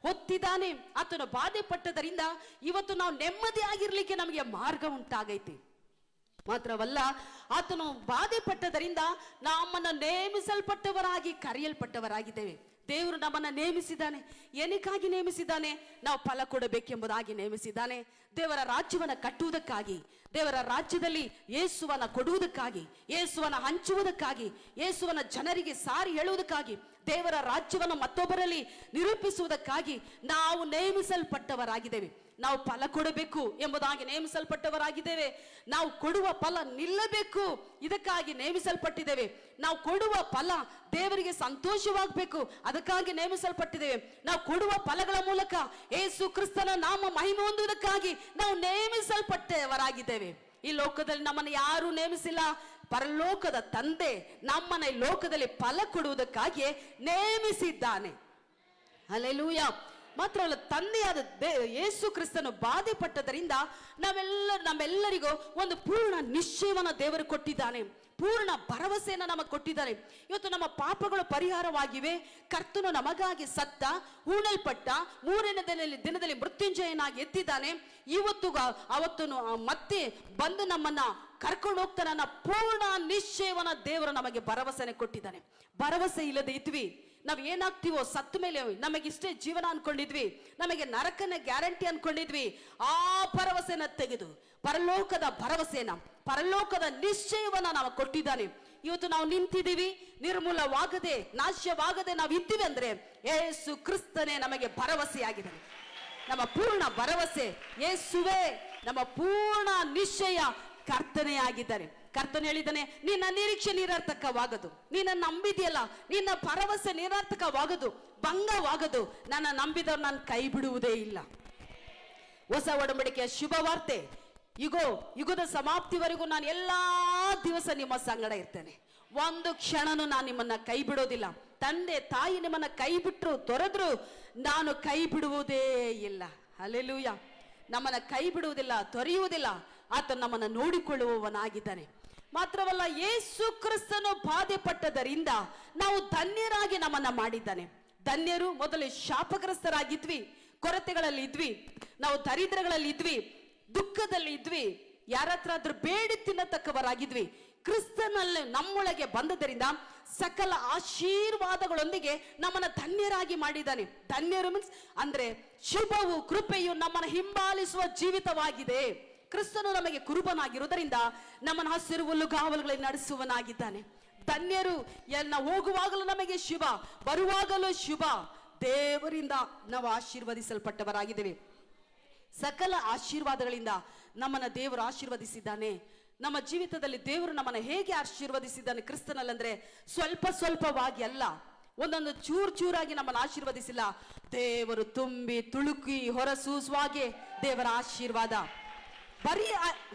ಹೊತ್ತಿದ್ದಾನೆ. ಆತನು ಬಾಧೆ ಪಟ್ಟದರಿಂದ ಇವತ್ತು ನಾವು ನೆಮ್ಮದಿಯಾಗಿರ್ಲಿಕ್ಕೆ ನಮಗೆ ಮಾರ್ಗ ಉಂಟಾಗೈತಿ. ಮಾತ್ರವಲ್ಲ, ಆತನು ಬಾಧೆ ಪಟ್ಟದರಿಂದ ನಮ್ಮನ್ನು ನೇಮಿಸಲ್ಪಟ್ಟವರಾಗಿ ಕರೆಯಲ್ಪಟ್ಟವರಾಗಿದ್ದೇವೆ. ದೇವರು ನಮ್ಮನ್ನ ನೇಮಿಸಿದ್ದಾನೆ. ಏನಕ್ಕಾಗಿ ನೇಮಿಸಿದ್ದಾನೆ? ನಾವು ಫಲ ಕೊಡಬೇಕೆಂಬುದಾಗಿ ನೇಮಿಸಿದ್ದಾನೆ. ದೇವರ ರಾಜ್ಯವನ್ನ ಕಟ್ಟುವುದಕ್ಕಾಗಿ, ದೇವರ ರಾಜ್ಯದಲ್ಲಿ ಯೇಸುವನ್ನ ಕೊಡುವುದಕ್ಕಾಗಿ, ಯೇಸುವನ್ನ ಹಂಚುವುದಕ್ಕಾಗಿ, ಯೇಸುವನ್ನ ಜನರಿಗೆ ಸಾರಿ ಹೇಳುವುದಕ್ಕಾಗಿ, ದೇವರ ರಾಜ್ಯವನ್ನು ಮತ್ತೊಬ್ಬರಲ್ಲಿ ನಿರೂಪಿಸುವುದಕ್ಕಾಗಿ ನಾವು ನೇಮಿಸಲ್ಪಟ್ಟವರಾಗಿದ್ದೇವೆ. ನಾವು ಫಲ ಕೊಡಬೇಕು ಎಂಬುದಾಗಿ ನೇಮಿಸಲ್ಪಟ್ಟವರಾಗಿದ್ದೇವೆ. ನಾವು ಕೊಡುವ ಫಲ ನಿಲ್ಲಬೇಕು, ಇದಕ್ಕಾಗಿ ನೇಮಿಸಲ್ಪಟ್ಟಿದ್ದೇವೆ. ನಾವು ಕೊಡುವ ಫಲ ದೇವರಿಗೆ ಸಂತೋಷವಾಗಬೇಕು, ಅದಕ್ಕಾಗಿ ನೇಮಿಸಲ್ಪಟ್ಟಿದ್ದೇವೆ. ನಾವು ಕೊಡುವ ಫಲಗಳ ಮೂಲಕ ಯೇಸು ಕ್ರಿಸ್ತನ ನಾಮ ಮಹಿಮೆ ಹೊಂದುವುದಕ್ಕಾಗಿ ನಾವು ನೇಮಿಸಲ್ಪಟ್ಟವರಾಗಿದ್ದೇವೆ. ಈ ಲೋಕದಲ್ಲಿ ನಮ್ಮನ್ನು ಯಾರೂ ನೇಮಿಸಿಲ್ಲ. ಪರಲೋಕದ ತಂದೆ ನಮ್ಮನ್ನ ಈ ಲೋಕದಲ್ಲಿ ಫಲ ಕೊಡುವುದಕ್ಕಾಗಿ ನೇಮಿಸಿದ್ದಾನೆ. ಹಲ್ಲೆಲೂಯ. ಮಾತ್ರವಲ್ಲ, ತಂದೆಯಾದ ಯೇಸು ಕ್ರಿಸ್ತನು ಬಾಧೆ ಪಟ್ಟದರಿಂದ ನಮ್ಮೆಲ್ಲರಿಗೂ ಒಂದು ಪೂರ್ಣ ನಿಶ್ಚಯವನ್ನ ದೇವರು ಕೊಟ್ಟಿದ್ದಾನೆ, ಪೂರ್ಣ ಭರವಸೆಯನ್ನು ನಮಗೆ ಕೊಟ್ಟಿದ್ದಾರೆ. ಇವತ್ತು ನಮ್ಮ ಪಾಪಗಳು ಪರಿಹಾರವಾಗಿವೆ. ಕರ್ತನು ನಮಗಾಗಿ ಸತ್ತ, ಹೂಣಲ್ಪಟ್ಟ, ಮೂರನೇ ದಿನದಲ್ಲಿ ಮೃತ್ಯುಂಜಯನಾಗಿ ಎದ್ದಿದ್ದಾನೆ. ಅವತ್ತು ಮತ್ತೆ ಬಂದು ನಮ್ಮನ್ನ ಕರ್ಕೊಂಡು ಹೋಗ್ತಾನೆ ಅನ್ನೋ ಪೂರ್ಣ ನಿಶ್ಚಯವನ್ನ ದೇವರು ನಮಗೆ ಭರವಸೆನೆ ಕೊಟ್ಟಿದ್ದಾನೆ. ಭರವಸೆ ಇಲ್ಲದೆ ಇದ್ವಿ, ನಾವ್ ಏನಾಗ್ತೀವೋ ಸತ್ತ ಮೇಲೆ ನಮಗಿಷ್ಟೇ ಜೀವನ ಅನ್ಕೊಂಡಿದ್ವಿ, ನಮಗೆ ನರಕನ ಗ್ಯಾರಂಟಿ ಅನ್ಕೊಂಡಿದ್ವಿ. ಆ ಭರವಸೆನ ತೆಗೆದು ಪರಲೋಕದ ಭರವಸೆನ, ಪರಲೋಕದ ನಿಶ್ಚಯವನ್ನ ನಾವು ಕೊಟ್ಟಿದ್ದಾನೆ. ಇವತ್ತು ನಾವು ನಿಂತಿದ್ದೀವಿ, ನಿರ್ಮೂಲವಾಗದೆ, ನಾಶವಾಗದೆ ನಾವು ಇದ್ದೀವಿ ಅಂದ್ರೆ ಯೇಸು ಕ್ರಿಸ್ತನೇ ನಮಗೆ ಭರವಸೆಯಾಗಿದೆ. ನಮ್ಮ ಪೂರ್ಣ ಭರವಸೆ ಯೇಸುವೇ, ನಮ್ಮ ಪೂರ್ಣ ನಿಶ್ಚಯ ಕರ್ತನೇ ಆಗಿದ್ದಾನೆ. ಕರ್ತನು ಹೇಳಿದ್ದಾನೆ, ನಿನ್ನ ನಿರೀಕ್ಷೆ ನಿರರ್ಥಕವಾಗದು, ನಿನ್ನ ನಂಬಿದೆಯಲ್ಲ, ನಿನ್ನ ಭರವಸೆ ನಿರರ್ಥಕವಾಗದು, ಭಂಗವಾಗದು. ನನ್ನ ನಂಬಿದವ್ರು ನಾನು ಕೈ ಬಿಡುವುದೇ ಇಲ್ಲ. ಹೊಸ ಒಡಂಬಡಿಕೆಯ ಶುಭವಾರ್ತೆ, ಯುಗದ ಸಮಾಪ್ತಿವರೆಗೂ ನಾನು ಎಲ್ಲಾ ದಿವಸ ನಿಮ್ಮ ಸಂಗಡ ಇರ್ತೇನೆ, ಒಂದು ಕ್ಷಣನೂ ನಾನು ನಿಮ್ಮನ್ನ ಕೈ ಬಿಡೋದಿಲ್ಲ. ತಂದೆ ತಾಯಿ ನಿಮ್ಮನ್ನ ಕೈ ಬಿಟ್ರು ತೊರೆದ್ರು ನಾನು ಕೈ ಬಿಡುವುದೇ ಇಲ್ಲ. ಹಲ್ಲೆಲೂಯಾ. ನಮ್ಮನ್ನ ಕೈ ಬಿಡುವುದಿಲ್ಲ, ತೊರೆಯುವುದಿಲ್ಲ. ಆತ ನಮ್ಮನ್ನ ನೋಡಿಕೊಳ್ಳುವವನಾಗಿದ್ದಾನೆ. ಮಾತ್ರವಲ್ಲ, ಯೇಸು ಕ್ರಿಸ್ತನು ಬಾಧೆ ಪಟ್ಟದರಿಂದ ನಾವು ಧನ್ಯರಾಗಿ ನಮ್ಮನ್ನ ಮಾಡಿದ್ದಾನೆ. ಧನ್ಯರು. ಮೊದಲು ಶಾಪಗ್ರಸ್ತರಾಗಿದ್ವಿ, ಕೊರತೆಗಳಲ್ಲಿ ಇದ್ವಿ, ನಾವು ದರಿದ್ರಗಳಲ್ಲಿ ಇದ್ವಿ, ದುಃಖದಲ್ಲಿ ಇದ್ವಿ, ಯಾರ ಹತ್ರ ಆದ್ರೂ ಬೇಡಿ ತಿನ್ನತಕ್ಕವರಾಗಿದ್ವಿ. ಕ್ರಿಸ್ತನಲ್ಲಿ ನಮ್ಮೊಳಗೆ ಬಂದದರಿಂದ ಸಕಲ ಆಶೀರ್ವಾದಗಳೊಂದಿಗೆ ನಮ್ಮನ್ನ ಧನ್ಯರಾಗಿ ಮಾಡಿದ್ದಾನೆ. ಧನ್ಯರು ಮೀನ್ಸ್ ಅಂದ್ರೆ ಶುಭವು ಕೃಪೆಯು ನಮ್ಮನ್ನ ಹಿಂಬಾಲಿಸುವ ಜೀವಿತವಾಗಿದೆ. ಕ್ರಿಸ್ತನು ನಮಗೆ ಕುರುಬನಾಗಿರುವುದರಿಂದ ನಮ್ಮನ್ನ ಹಸಿರು ಹುಲ್ಲುಗಾವಲುಗಳಲ್ಲಿ ನಡೆಸುವನಾಗಿದ್ದಾನೆ. ಧನ್ಯರು. ಹೋಗುವಾಗಲೂ ನಮಗೆ ಶುಭ, ಬರುವಾಗಲೂ ಶುಭ. ದೇವರಿಂದ ನಾವು ಆಶೀರ್ವದಿಸಲ್ಪಟ್ಟವರಾಗಿದ್ದೇವೆ. ಸಕಲ ಆಶೀರ್ವಾದಗಳಿಂದ ನಮ್ಮನ್ನ ದೇವರು ಆಶೀರ್ವದಿಸಿದ್ದಾನೆ. ನಮ್ಮ ಜೀವಿತದಲ್ಲಿ ದೇವರು ನಮ್ಮನ್ನ ಹೇಗೆ ಆಶೀರ್ವದಿಸಿದ್ದಾನೆ ಕ್ರಿಸ್ತನಲ್ಲಂದ್ರೆ ಸ್ವಲ್ಪ ಸ್ವಲ್ಪವಾಗಿ ಅಲ್ಲ, ಒಂದೊಂದು ಚೂರಾಗಿ ನಮ್ಮನ್ನು ಆಶೀರ್ವದಿಸಿಲ್ಲ. ದೇವರು ತುಂಬಿ ತುಳುಕಿ ಹೊರಸೂಸುವಾಗೆ ದೇವರ ಆಶೀರ್ವಾದ.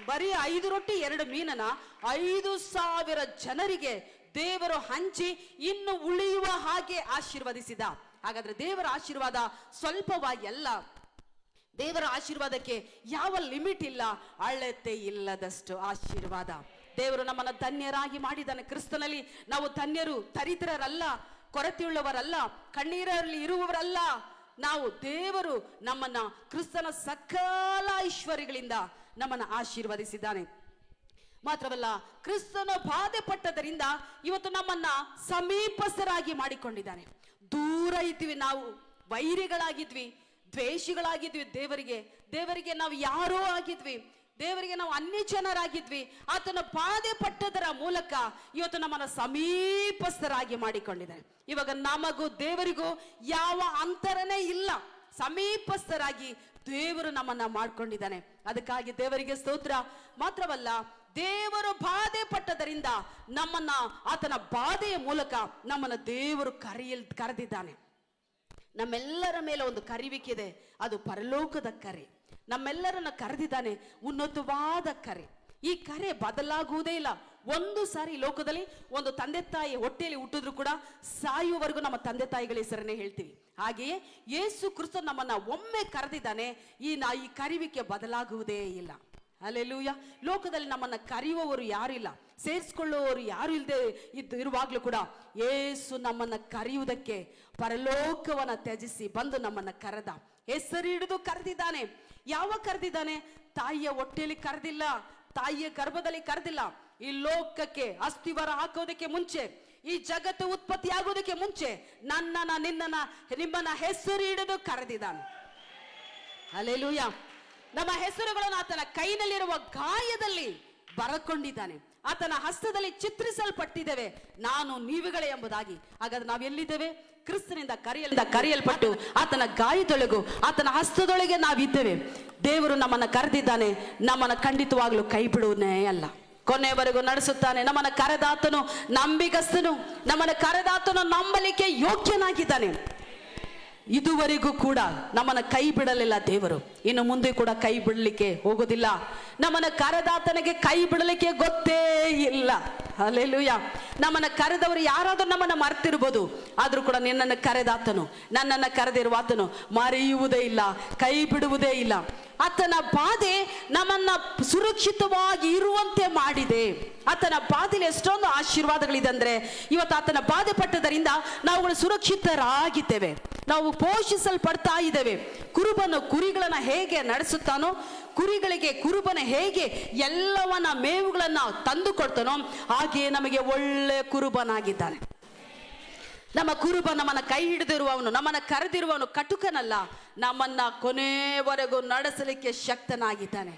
ಬರೀ 5 ರೊಟ್ಟಿ 2 ಮೀನನ್ನ 5,000 ಜನರಿಗೆ ದೇವರು ಹಂಚಿ ಇನ್ನು ಉಳಿಯುವ ಹಾಗೆ ಆಶೀರ್ವದಿಸಿದ. ಹಾಗಾದ್ರೆ ದೇವರ ಆಶೀರ್ವಾದ ಸ್ವಲ್ಪವಾಗಿ ಅಲ್ಲ. ದೇವರ ಆಶೀರ್ವಾದಕ್ಕೆ ಯಾವ ಲಿಮಿಟ್ ಇಲ್ಲ, ಅಳತೆ ಇಲ್ಲದಷ್ಟು ಆಶೀರ್ವಾದ. ದೇವರು ನಮ್ಮನ್ನ ಧನ್ಯರಾಗಿ ಮಾಡಿದ್ದಾನೆ. ಕ್ರಿಸ್ತನಲ್ಲಿ ನಾವು ಧನ್ಯರು, ದರಿದ್ರರಲ್ಲ, ಕೊರತೆಯುಳ್ಳವರಲ್ಲ, ಕಣ್ಣೀರಲ್ಲಿ ಇರುವವರಲ್ಲ. ನಾವು ದೇವರು ನಮ್ಮನ್ನ ಕ್ರಿಸ್ತನ ಸಕಲ ಐಶ್ವರ್ಯಗಳಿಂದ ನಮ್ಮನ್ನ ಆಶೀರ್ವದಿಸಿದ್ದಾನೆ. ಮಾತ್ರವಲ್ಲ, ಕ್ರಿಸ್ತನ ಬಾಧೆ ಪಟ್ಟದರಿಂದ ಇವತ್ತು ನಮ್ಮನ್ನ ಸಮೀಪಸ್ಥರಾಗಿ ಮಾಡಿಕೊಂಡಿದ್ದಾನೆ. ದೂರ ಇದ್ವಿ, ನಾವು ವೈರಿಗಳಾಗಿದ್ವಿ, ದ್ವೇಷಿಗಳಾಗಿದ್ವಿ ದೇವರಿಗೆ ನಾವು ಯಾರೋ ಆಗಿದ್ವಿ, ದೇವರಿಗೆ ನಾವು ಅನ್ಯ ಜನರಾಗಿದ್ವಿ. ಆತನ ಬಾಧೆ ಪಟ್ಟದರ ಮೂಲಕ ಇವತ್ತು ನಮ್ಮನ್ನ ಸಮೀಪಸ್ಥರಾಗಿ ಮಾಡಿಕೊಂಡಿದ್ದಾನೆ. ಇವಾಗ ನಮಗೂ ದೇವರಿಗೂ ಯಾವ ಅಂತರನೇ ಇಲ್ಲ, ಸಮೀಪಸ್ಥರಾಗಿ ದೇವರು ನಮ್ಮನ್ನ ಮಾಡ್ಕೊಂಡಿದ್ದಾನೆ. ಅದಕ್ಕಾಗಿ ದೇವರಿಗೆ ಸ್ತೋತ್ರ. ಮಾತ್ರವಲ್ಲ, ದೇವರು ಬಾಧೆ ಪಟ್ಟದರಿಂದ ನಮ್ಮನ್ನ ಆತನ ಬಾಧೆಯ ಮೂಲಕ ನಮ್ಮನ್ನ ದೇವರು ಕರೆದಿದ್ದಾನೆ. ನಮ್ಮೆಲ್ಲರ ಮೇಲೆ ಒಂದು ಕರೆಯುವಿಕೆ ಇದೆ, ಅದು ಪರಲೋಕದ ಕರೆ. ನಮ್ಮೆಲ್ಲರನ್ನ ಕರೆದಿದ್ದಾನೆ, ಉನ್ನತವಾದ ಕರೆ. ಈ ಕರೆ ಬದಲಾಗುವುದೇ ಇಲ್ಲ. ಒಂದು ಸಾರಿ ಲೋಕದಲ್ಲಿ ಒಂದು ತಂದೆ ತಾಯಿ ಹೊಟ್ಟೆಯಲ್ಲಿ ಹುಟ್ಟಿದ್ರು ಕೂಡ ಸಾಯುವವರೆಗೂ ನಮ್ಮ ತಂದೆ ತಾಯಿಗಳ ಹೆಸರನ್ನೇ ಹೇಳ್ತೀವಿ. ಹಾಗೆಯೇ ಯೇಸು ಕ್ರಿಸ್ತ ನಮ್ಮನ್ನ ಒಮ್ಮೆ ಕರೆದಿದ್ದಾನೆ, ಈ ಕರೆಯುವಿಕೆ ಬದಲಾಗುವುದೇ ಇಲ್ಲ. ಹಲ್ಲೆಲೂಯಾ. ಲೋಕದಲ್ಲಿ ನಮ್ಮನ್ನ ಕರೆಯುವವರು ಯಾರಿಲ್ಲ, ಸೇರಿಸಿಕೊಳ್ಳುವವರು ಯಾರು ಇಲ್ಲದೆ ಇರುವಾಗ್ಲೂ ಕೂಡ ಯೇಸು ನಮ್ಮನ್ನ ಕರೆಯುವುದಕ್ಕೆ ಪರಲೋಕವನ್ನ ತ್ಯಜಿಸಿ ಬಂದು ನಮ್ಮನ್ನ ಕರೆದ. ಹೆಸರಿಡಿದು ಕರೆದಿದ್ದಾನೆ. ಯಾವ ಕರೆದಿದ್ದಾನೆ? ತಾಯಿಯ ಹೊಟ್ಟೆಯಲ್ಲಿ ಕರೆದಿಲ್ಲ, ತಾಯಿಯ ಗರ್ಭದಲ್ಲಿ ಕರೆದಿಲ್ಲ. ಈ ಲೋಕಕ್ಕೆ ಅಸ್ಥಿವಾರ ಹಾಕೋದಕ್ಕೆ ಮುಂಚೆ, ಈ ಜಗತ್ತು ಉತ್ಪತ್ತಿ ಆಗೋದಕ್ಕೆ ಮುಂಚೆ ನಿಮ್ಮನ್ನ ಹೆಸರು ಹಿಡಿದು ಕರೆದಿದ್ದಾನೆ. ಹಲ್ಲೆಲೂಯಾ. ನಮ್ಮ ಹೆಸರುಗಳನ್ನು ಆತನ ಕೈನಲ್ಲಿರುವ ಗಾಯದಲ್ಲಿ ಬರಕೊಂಡಿದ್ದಾನೆ. ಆತನ ಹಸ್ತದಲ್ಲಿ ಚಿತ್ರಿಸಲ್ಪಟ್ಟಿದ್ದೇವೆ, ನಾನು ನೀವುಗಳೇ ಎಂಬುದಾಗಿ. ಹಾಗಾದ್ರೆ ನಾವೆಲ್ಲಿದ್ದೇವೆ? ಕ್ರಿಸ್ತನಿಂದ ಕರೆಯಲ್ಪಟ್ಟು ಆತನ ಗಾಯದೊಳಗೂ ಆತನ ಹಸ್ತದೊಳಗೆ ನಾವಿದ್ದೇವೆ. ದೇವರು ನಮ್ಮನ್ನ ಕರೆದಿದ್ದಾನೆ, ನಮ್ಮನ್ನ ಖಂಡಿತವಾಗ್ಲೂ ಕೈ ಬಿಡುವುದೇ ಅಲ್ಲ, ಕೊನೆಯವರೆಗೂ ನಡೆಸುತ್ತಾನೆ. ನಮ್ಮನ್ನ ಕರೆದಾತನು ನಂಬಿಗಸ್ತನು, ನಮ್ಮನ್ನ ಕರೆದಾತನು ನಂಬಲಿಕ್ಕೆ ಯೋಗ್ಯನಾಗಿದ್ದಾನೆ. ಇದುವರೆಗೂ ಕೂಡ ನಮ್ಮನ್ನ ಕೈ ಬಿಡಲಿಲ್ಲ ದೇವರು, ಇನ್ನು ಮುಂದೆ ಕೂಡ ಕೈ ಬಿಡಲಿಕ್ಕೆ ಹೋಗೋದಿಲ್ಲ. ನಮ್ಮನ್ನ ಕರೆದಾತನಿಗೆ ಕೈ ಬಿಡಲಿಕ್ಕೆ ಗೊತ್ತೇ ಇಲ್ಲ. ಹಲ್ಲೆಲೂಯಾ. ನಮ್ಮನ್ನ ಕರೆದವರು ಯಾರಾದ್ರೂ ನಮ್ಮನ್ನ ಮರ್ತಿರ್ಬೋದು, ಆದ್ರೂ ಕೂಡ ನಿನ್ನನ್ನು ಕರೆದಾತನು, ನನ್ನನ್ನು ಕರೆದಿರುವ ಆತನು ಮರೆಯುವುದೇ ಇಲ್ಲ, ಕೈ ಬಿಡುವುದೇ ಇಲ್ಲ. ಆತನ ಬಾಧೆ ನಮ್ಮನ್ನ ಸುರಕ್ಷಿತವಾಗಿ ಇರುವಂತೆ ಮಾಡಿದೆ. ಆತನ ಬಾಧೆಯಲ್ಲಿ ಎಷ್ಟೊಂದು ಆಶೀರ್ವಾದಗಳಿದೆ ಅಂದ್ರೆ, ಇವತ್ತು ಆತನ ಬಾಧೆ ಪಟ್ಟದರಿಂದ ನಾವುಗಳು ಸುರಕ್ಷಿತರಾಗಿದ್ದೇವೆ, ನಾವು ಪೋಷಿಸಲ್ಪಡ್ತಾ ಇದ್ದೇವೆ. ಕುರುಬನು ಕುರಿಗಳನ್ನ ಹೇಗೆ ನಡೆಸುತ್ತಾನೋ, ಕುರಿಗಳಿಗೆ ಕುರುಬನ ಹೇಗೆ ಎಲ್ಲವನ್ನ ಮೇವುಗಳನ್ನ ತಂದು ಕೊಡ್ತಾನೋ, ಹಾಗೆ ನಮಗೆ ಒಳ್ಳೆ ಕುರುಬನಾಗಿದ್ದಾನೆ. ನಮ್ಮ ಕುರುಬ ನಮ್ಮನ್ನ ಕೈ ಹಿಡಿದಿರುವವನು, ನಮ್ಮನ್ನ ಕರೆದಿರುವವನು ಕಟುಕನಲ್ಲ, ನಮ್ಮನ್ನ ಕೊನೆವರೆಗೂ ನಡೆಸಲಿಕ್ಕೆ ಶಕ್ತನಾಗಿದ್ದಾನೆ,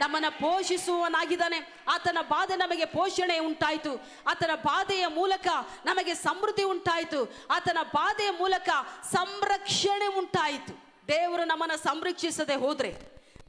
ನಮ್ಮನ್ನ ಪೋಷಿಸುವವನಾಗಿದ್ದಾನೆ. ಆತನ ಬಾಧೆ ನಮಗೆ ಪೋಷಣೆ ಉಂಟಾಯಿತು, ಆತನ ಬಾಧೆಯ ಮೂಲಕ ನಮಗೆ ಸಮೃದ್ಧಿ ಉಂಟಾಯಿತು, ಆತನ ಬಾಧೆಯ ಮೂಲಕ ಸಂರಕ್ಷಣೆ ಉಂಟಾಯಿತು. ದೇವರು ನಮ್ಮನ್ನ ಸಂರಕ್ಷಿಸದೆ ಹೋದ್ರೆ,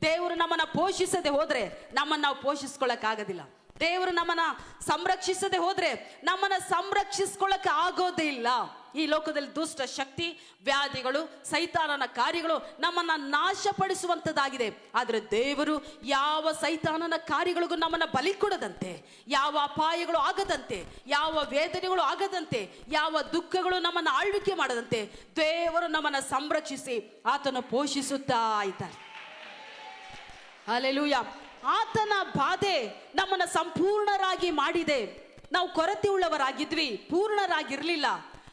ದೇವರು ನಮ್ಮನ್ನ ಪೋಷಿಸದೆ ಹೋದ್ರೆ ನಮ್ಮನ್ನ ನಾವು ಪೋಷಿಸ್ಕೊಳ್ಳಕ್ಕಾಗೋದಿಲ್ಲ. ದೇವರು ನಮ್ಮನ್ನ ಸಂರಕ್ಷಿಸದೆ ಹೋದ್ರೆ ನಮ್ಮನ್ನ ಸಂರಕ್ಷಿಸ್ಕೊಳ್ಳಕ್ಕೆ ಆಗೋದೇ ಇಲ್ಲ. ಈ ಲೋಕದಲ್ಲಿ ದುಷ್ಟ ಶಕ್ತಿ, ವ್ಯಾಧಿಗಳು, ಸೈತಾನನ ಕಾರ್ಯಗಳು ನಮ್ಮನ್ನ ನಾಶಪಡಿಸುವಂತದ್ದಾಗಿದೆ. ಆದ್ರೆ ದೇವರು ಯಾವ ಸೈತಾನನ ಕಾರ್ಯಗಳಿಗೂ ನಮ್ಮನ್ನ ಬಲಿ ಕೊಡದಂತೆ, ಯಾವ ಅಪಾಯಗಳು ಆಗದಂತೆ, ಯಾವ ವೇದನೆಗಳು ಆಗದಂತೆ, ಯಾವ ದುಃಖಗಳು ನಮ್ಮನ್ನ ಆಳ್ವಿಕೆ ಮಾಡದಂತೆ ದೇವರು ನಮ್ಮನ್ನ ಸಂರಕ್ಷಿಸಿ ಆತನ ಪೋಷಿಸುತ್ತಾ ಇದ್ದಾರೆ. ಹಲ್ಲೆಲೂಯ. ಆತನ ಬಾಧೆ ನಮ್ಮನ್ನ ಸಂಪೂರ್ಣರಾಗಿ ಮಾಡಿದೆ. ನಾವು ಕೊರತೆ ಉಳ್ಳವರಾಗಿದ್ವಿ, ಪೂರ್ಣರಾಗಿರ್ಲಿಲ್ಲ.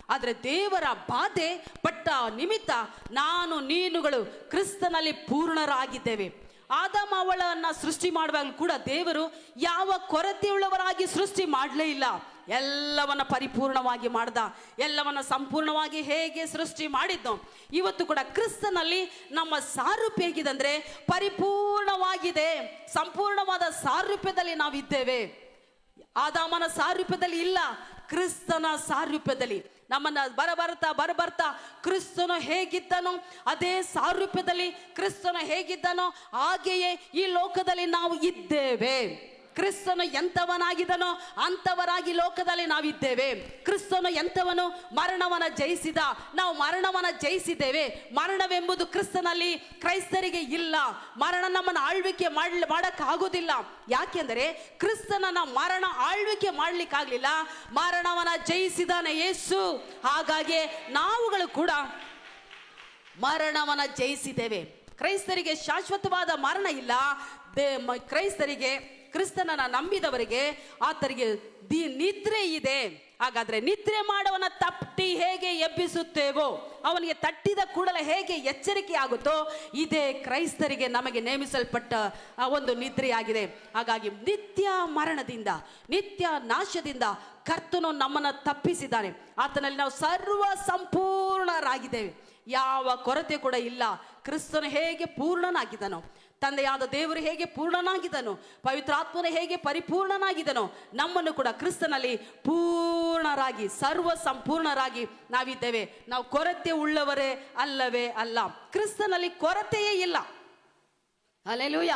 ಆದ್ರೆ ದೇವರ ಬಾಧೆ ಪಟ್ಟ ನಿಮಿತ್ತ ನಾನು ನೀನುಗಳು ಕ್ರಿಸ್ತನಲ್ಲಿ ಪೂರ್ಣರಾಗಿದ್ದೇವೆ. ಆದಾಮ ಅವಳನ್ನ ಸೃಷ್ಟಿ ಮಾಡುವಾಗ ಕೂಡ ದೇವರು ಯಾವ ಕೊರತೆಯುಳ್ಳವರಾಗಿ ಸೃಷ್ಟಿ ಮಾಡಲೇ ಇಲ್ಲ. ಎಲ್ಲವನ್ನ ಪರಿಪೂರ್ಣವಾಗಿ ಮಾಡ್ದ. ಎಲ್ಲವನ್ನ ಸಂಪೂರ್ಣವಾಗಿ ಹೇಗೆ ಸೃಷ್ಟಿ ಮಾಡಿದ್ದು, ಇವತ್ತು ಕೂಡ ಕ್ರಿಸ್ತನಲ್ಲಿ ನಮ್ಮ ಸಾರೂಪ್ಯ ಹೇಗಿದೆ ಅಂದ್ರೆ ಪರಿಪೂರ್ಣವಾಗಿದೆ. ಸಂಪೂರ್ಣವಾದ ಸಾರೂಪ್ಯದಲ್ಲಿ ನಾವಿದ್ದೇವೆ. ಆದಾಮನ ಸಾರೂಪ್ಯದಲ್ಲಿ ಇಲ್ಲ, ಕ್ರಿಸ್ತನ ಸಾರೂಪ್ಯದಲ್ಲಿ ನಮ್ಮನ್ನ ಬರಬರ್ತಾ ಕ್ರಿಸ್ತನು ಹೇಗಿದ್ದನೋ ಅದೇ ಸಾರೂಪ್ಯದಲ್ಲಿ ಕ್ರಿಸ್ತನು ಹೇಗಿದ್ದನೋ ಹಾಗೆಯೇ ಈ ಲೋಕದಲ್ಲಿ ನಾವು ಇದ್ದೇವೆ. ಕ್ರಿಸ್ತನು ಎಂಥವನಾಗಿದ್ದನೋ ಅಂಥವರಾಗಿ ಲೋಕದಲ್ಲಿ ನಾವಿದ್ದೇವೆ. ಕ್ರಿಸ್ತನು ಎಂಥವನು, ಮರಣವನ್ನ ಜಯಿಸಿದ, ನಾವು ಮರಣವನ್ನ ಜಯಿಸಿದ್ದೇವೆ. ಮರಣವೆಂಬುದು ಕ್ರಿಸ್ತನಲ್ಲಿ ಕ್ರೈಸ್ತರಿಗೆ ಇಲ್ಲ. ಮರಣ ನಮ್ಮನ್ನು ಆಳ್ವಿಕೆ ಮಾಡಕ್ಕಾಗೋದಿಲ್ಲ. ಯಾಕೆಂದರೆ ಕ್ರಿಸ್ತನನ್ನ ಮರಣ ಆಳ್ವಿಕೆ ಮಾಡ್ಲಿಕ್ಕಾಗ್ಲಿಲ್ಲ, ಮರಣವನ್ನ ಜಯಿಸಿದಾನೆ ಯೇಸು. ಹಾಗಾಗಿ ನಾವುಗಳು ಕೂಡ ಮರಣವನ್ನ ಜಯಿಸಿದ್ದೇವೆ. ಕ್ರೈಸ್ತರಿಗೆ ಶಾಶ್ವತವಾದ ಮರಣ ಇಲ್ಲ. ಕ್ರೈಸ್ತರಿಗೆ, ಕ್ರಿಸ್ತನನ್ನ ನಂಬಿದವರಿಗೆ ಆತರಿಗೆ ನಿದ್ರೆ ಇದೆ. ಹಾಗಾದ್ರೆ ನಿದ್ರೆ ಮಾಡವನ ತಟ್ಟಿ ಹೇಗೆ ಎಬ್ಬಿಸುತ್ತೇವೋ, ಅವನಿಗೆ ತಟ್ಟಿದ ಕೂಡಲೇ ಹೇಗೆ ಎಚ್ಚರಿಕೆ ಆಗುತ್ತೋ, ಇದೇ ಕ್ರೈಸ್ತರಿಗೆ ನಮಗೆ ನೇಮಿಸಲ್ಪಟ್ಟ ಒಂದು ನಿದ್ರೆಯಾಗಿದೆ. ಹಾಗಾಗಿ ನಿತ್ಯ ಮರಣದಿಂದ, ನಿತ್ಯ ನಾಶದಿಂದ ಕರ್ತನು ನಮ್ಮನ್ನು ತಪ್ಪಿಸಿದ್ದಾನೆ. ಆತನಲ್ಲಿ ನಾವು ಸರ್ವ ಸಂಪೂರ್ಣರಾಗಿದ್ದೇವೆ. ಯಾವ ಕೊರತೆ ಕೂಡ ಇಲ್ಲ. ಕ್ರಿಸ್ತನು ಹೇಗೆ ಪೂರ್ಣನಾಗಿದ್ದನೋ, ತಂದೆಯಾದ ದೇವರು ಹೇಗೆ ಪೂರ್ಣನಾಗಿದ್ದನು, ಪವಿತ್ರಾತ್ಮನು ಹೇಗೆ ಪರಿಪೂರ್ಣನಾಗಿದ್ದನೋ, ನಮ್ಮನ್ನು ಕೂಡ ಕ್ರಿಸ್ತನಲ್ಲಿ ಪೂರ್ಣರಾಗಿ ಸರ್ವ ಸಂಪೂರ್ಣರಾಗಿ ನಾವಿದ್ದೇವೆ. ನಾವು ಕೊರತೆ ಉಳ್ಳವರೇ ಅಲ್ಲವೇ ಅಲ್ಲ. ಕ್ರಿಸ್ತನಲ್ಲಿ ಕೊರತೆಯೇ ಇಲ್ಲ. ಹಲ್ಲೆಲೂಯ.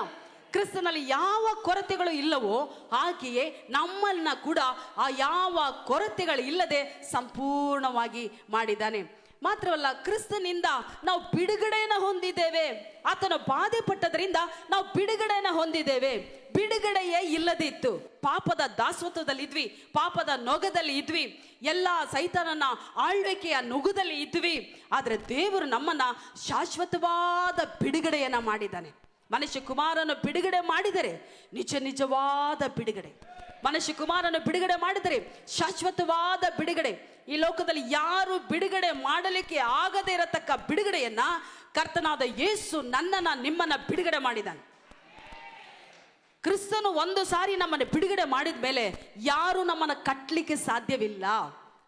ಕ್ರಿಸ್ತನಲ್ಲಿ ಯಾವ ಕೊರತೆಗಳು ಇಲ್ಲವೋ ಹಾಗೆಯೇ ನಮ್ಮನ್ನ ಕೂಡ ಆ ಯಾವ ಕೊರತೆಗಳು ಇಲ್ಲದೆ ಸಂಪೂರ್ಣವಾಗಿ ಮಾಡಿದ್ದಾನೆ. ಮಾತ್ರವಲ್ಲ, ಕ್ರಿಸ್ತನಿಂದ ನಾವು ಬಿಡುಗಡೆಯನ್ನು ಹೊಂದಿದ್ದೇವೆ. ಆತನ ಬಾಧೆ ಪಟ್ಟದ್ರಿಂದ ನಾವು ಬಿಡುಗಡೆಯನ್ನು ಹೊಂದಿದ್ದೇವೆ. ಬಿಡುಗಡೆಯೇ ಇಲ್ಲದೆ ಇತ್ತು. ಪಾಪದ ದಾಸತ್ವದಲ್ಲಿ ಇದ್ವಿ, ಪಾಪದ ನೊಗದಲ್ಲಿ ಇದ್ವಿ, ಎಲ್ಲ ಸೈತಾನನ ಆಳ್ವಿಕೆಯ ನುಗುದಲ್ಲಿ ಇದ್ವಿ. ಆದರೆ ದೇವರು ನಮ್ಮನ್ನ ಶಾಶ್ವತವಾದ ಬಿಡುಗಡೆಯನ್ನ ಮಾಡಿದ್ದಾನೆ. ಮನುಷ್ಯ ಕುಮಾರನು ಬಿಡುಗಡೆ ಮಾಡಿದರೆ ನಿಜವಾದ ಬಿಡುಗಡೆ. ಮನುಷ್ಯ ಕುಮಾರನು ಬಿಡುಗಡೆ ಮಾಡಿದರೆ ಶಾಶ್ವತವಾದ ಬಿಡುಗಡೆ. ಈ ಲೋಕದಲ್ಲಿ ಯಾರು ಬಿಡುಗಡೆ ಮಾಡಲಿಕ್ಕೆ ಆಗದೇ ಇರತಕ್ಕ ಬಿಡುಗಡೆಯನ್ನ ಕರ್ತನಾದ ಯೇಸು ನನ್ನನ್ನ ನಿಮ್ಮನ್ನ ಬಿಡುಗಡೆ ಮಾಡಿದ್ದಾನೆ. ಕ್ರಿಸ್ತನು ಒಂದು ಸಾರಿ ನಮ್ಮನ್ನು ಬಿಡುಗಡೆ ಮಾಡಿದ ಮೇಲೆ ಯಾರು ನಮ್ಮನ್ನ ಕಟ್ಟಲಿಕ್ಕೆ ಸಾಧ್ಯವಿಲ್ಲ.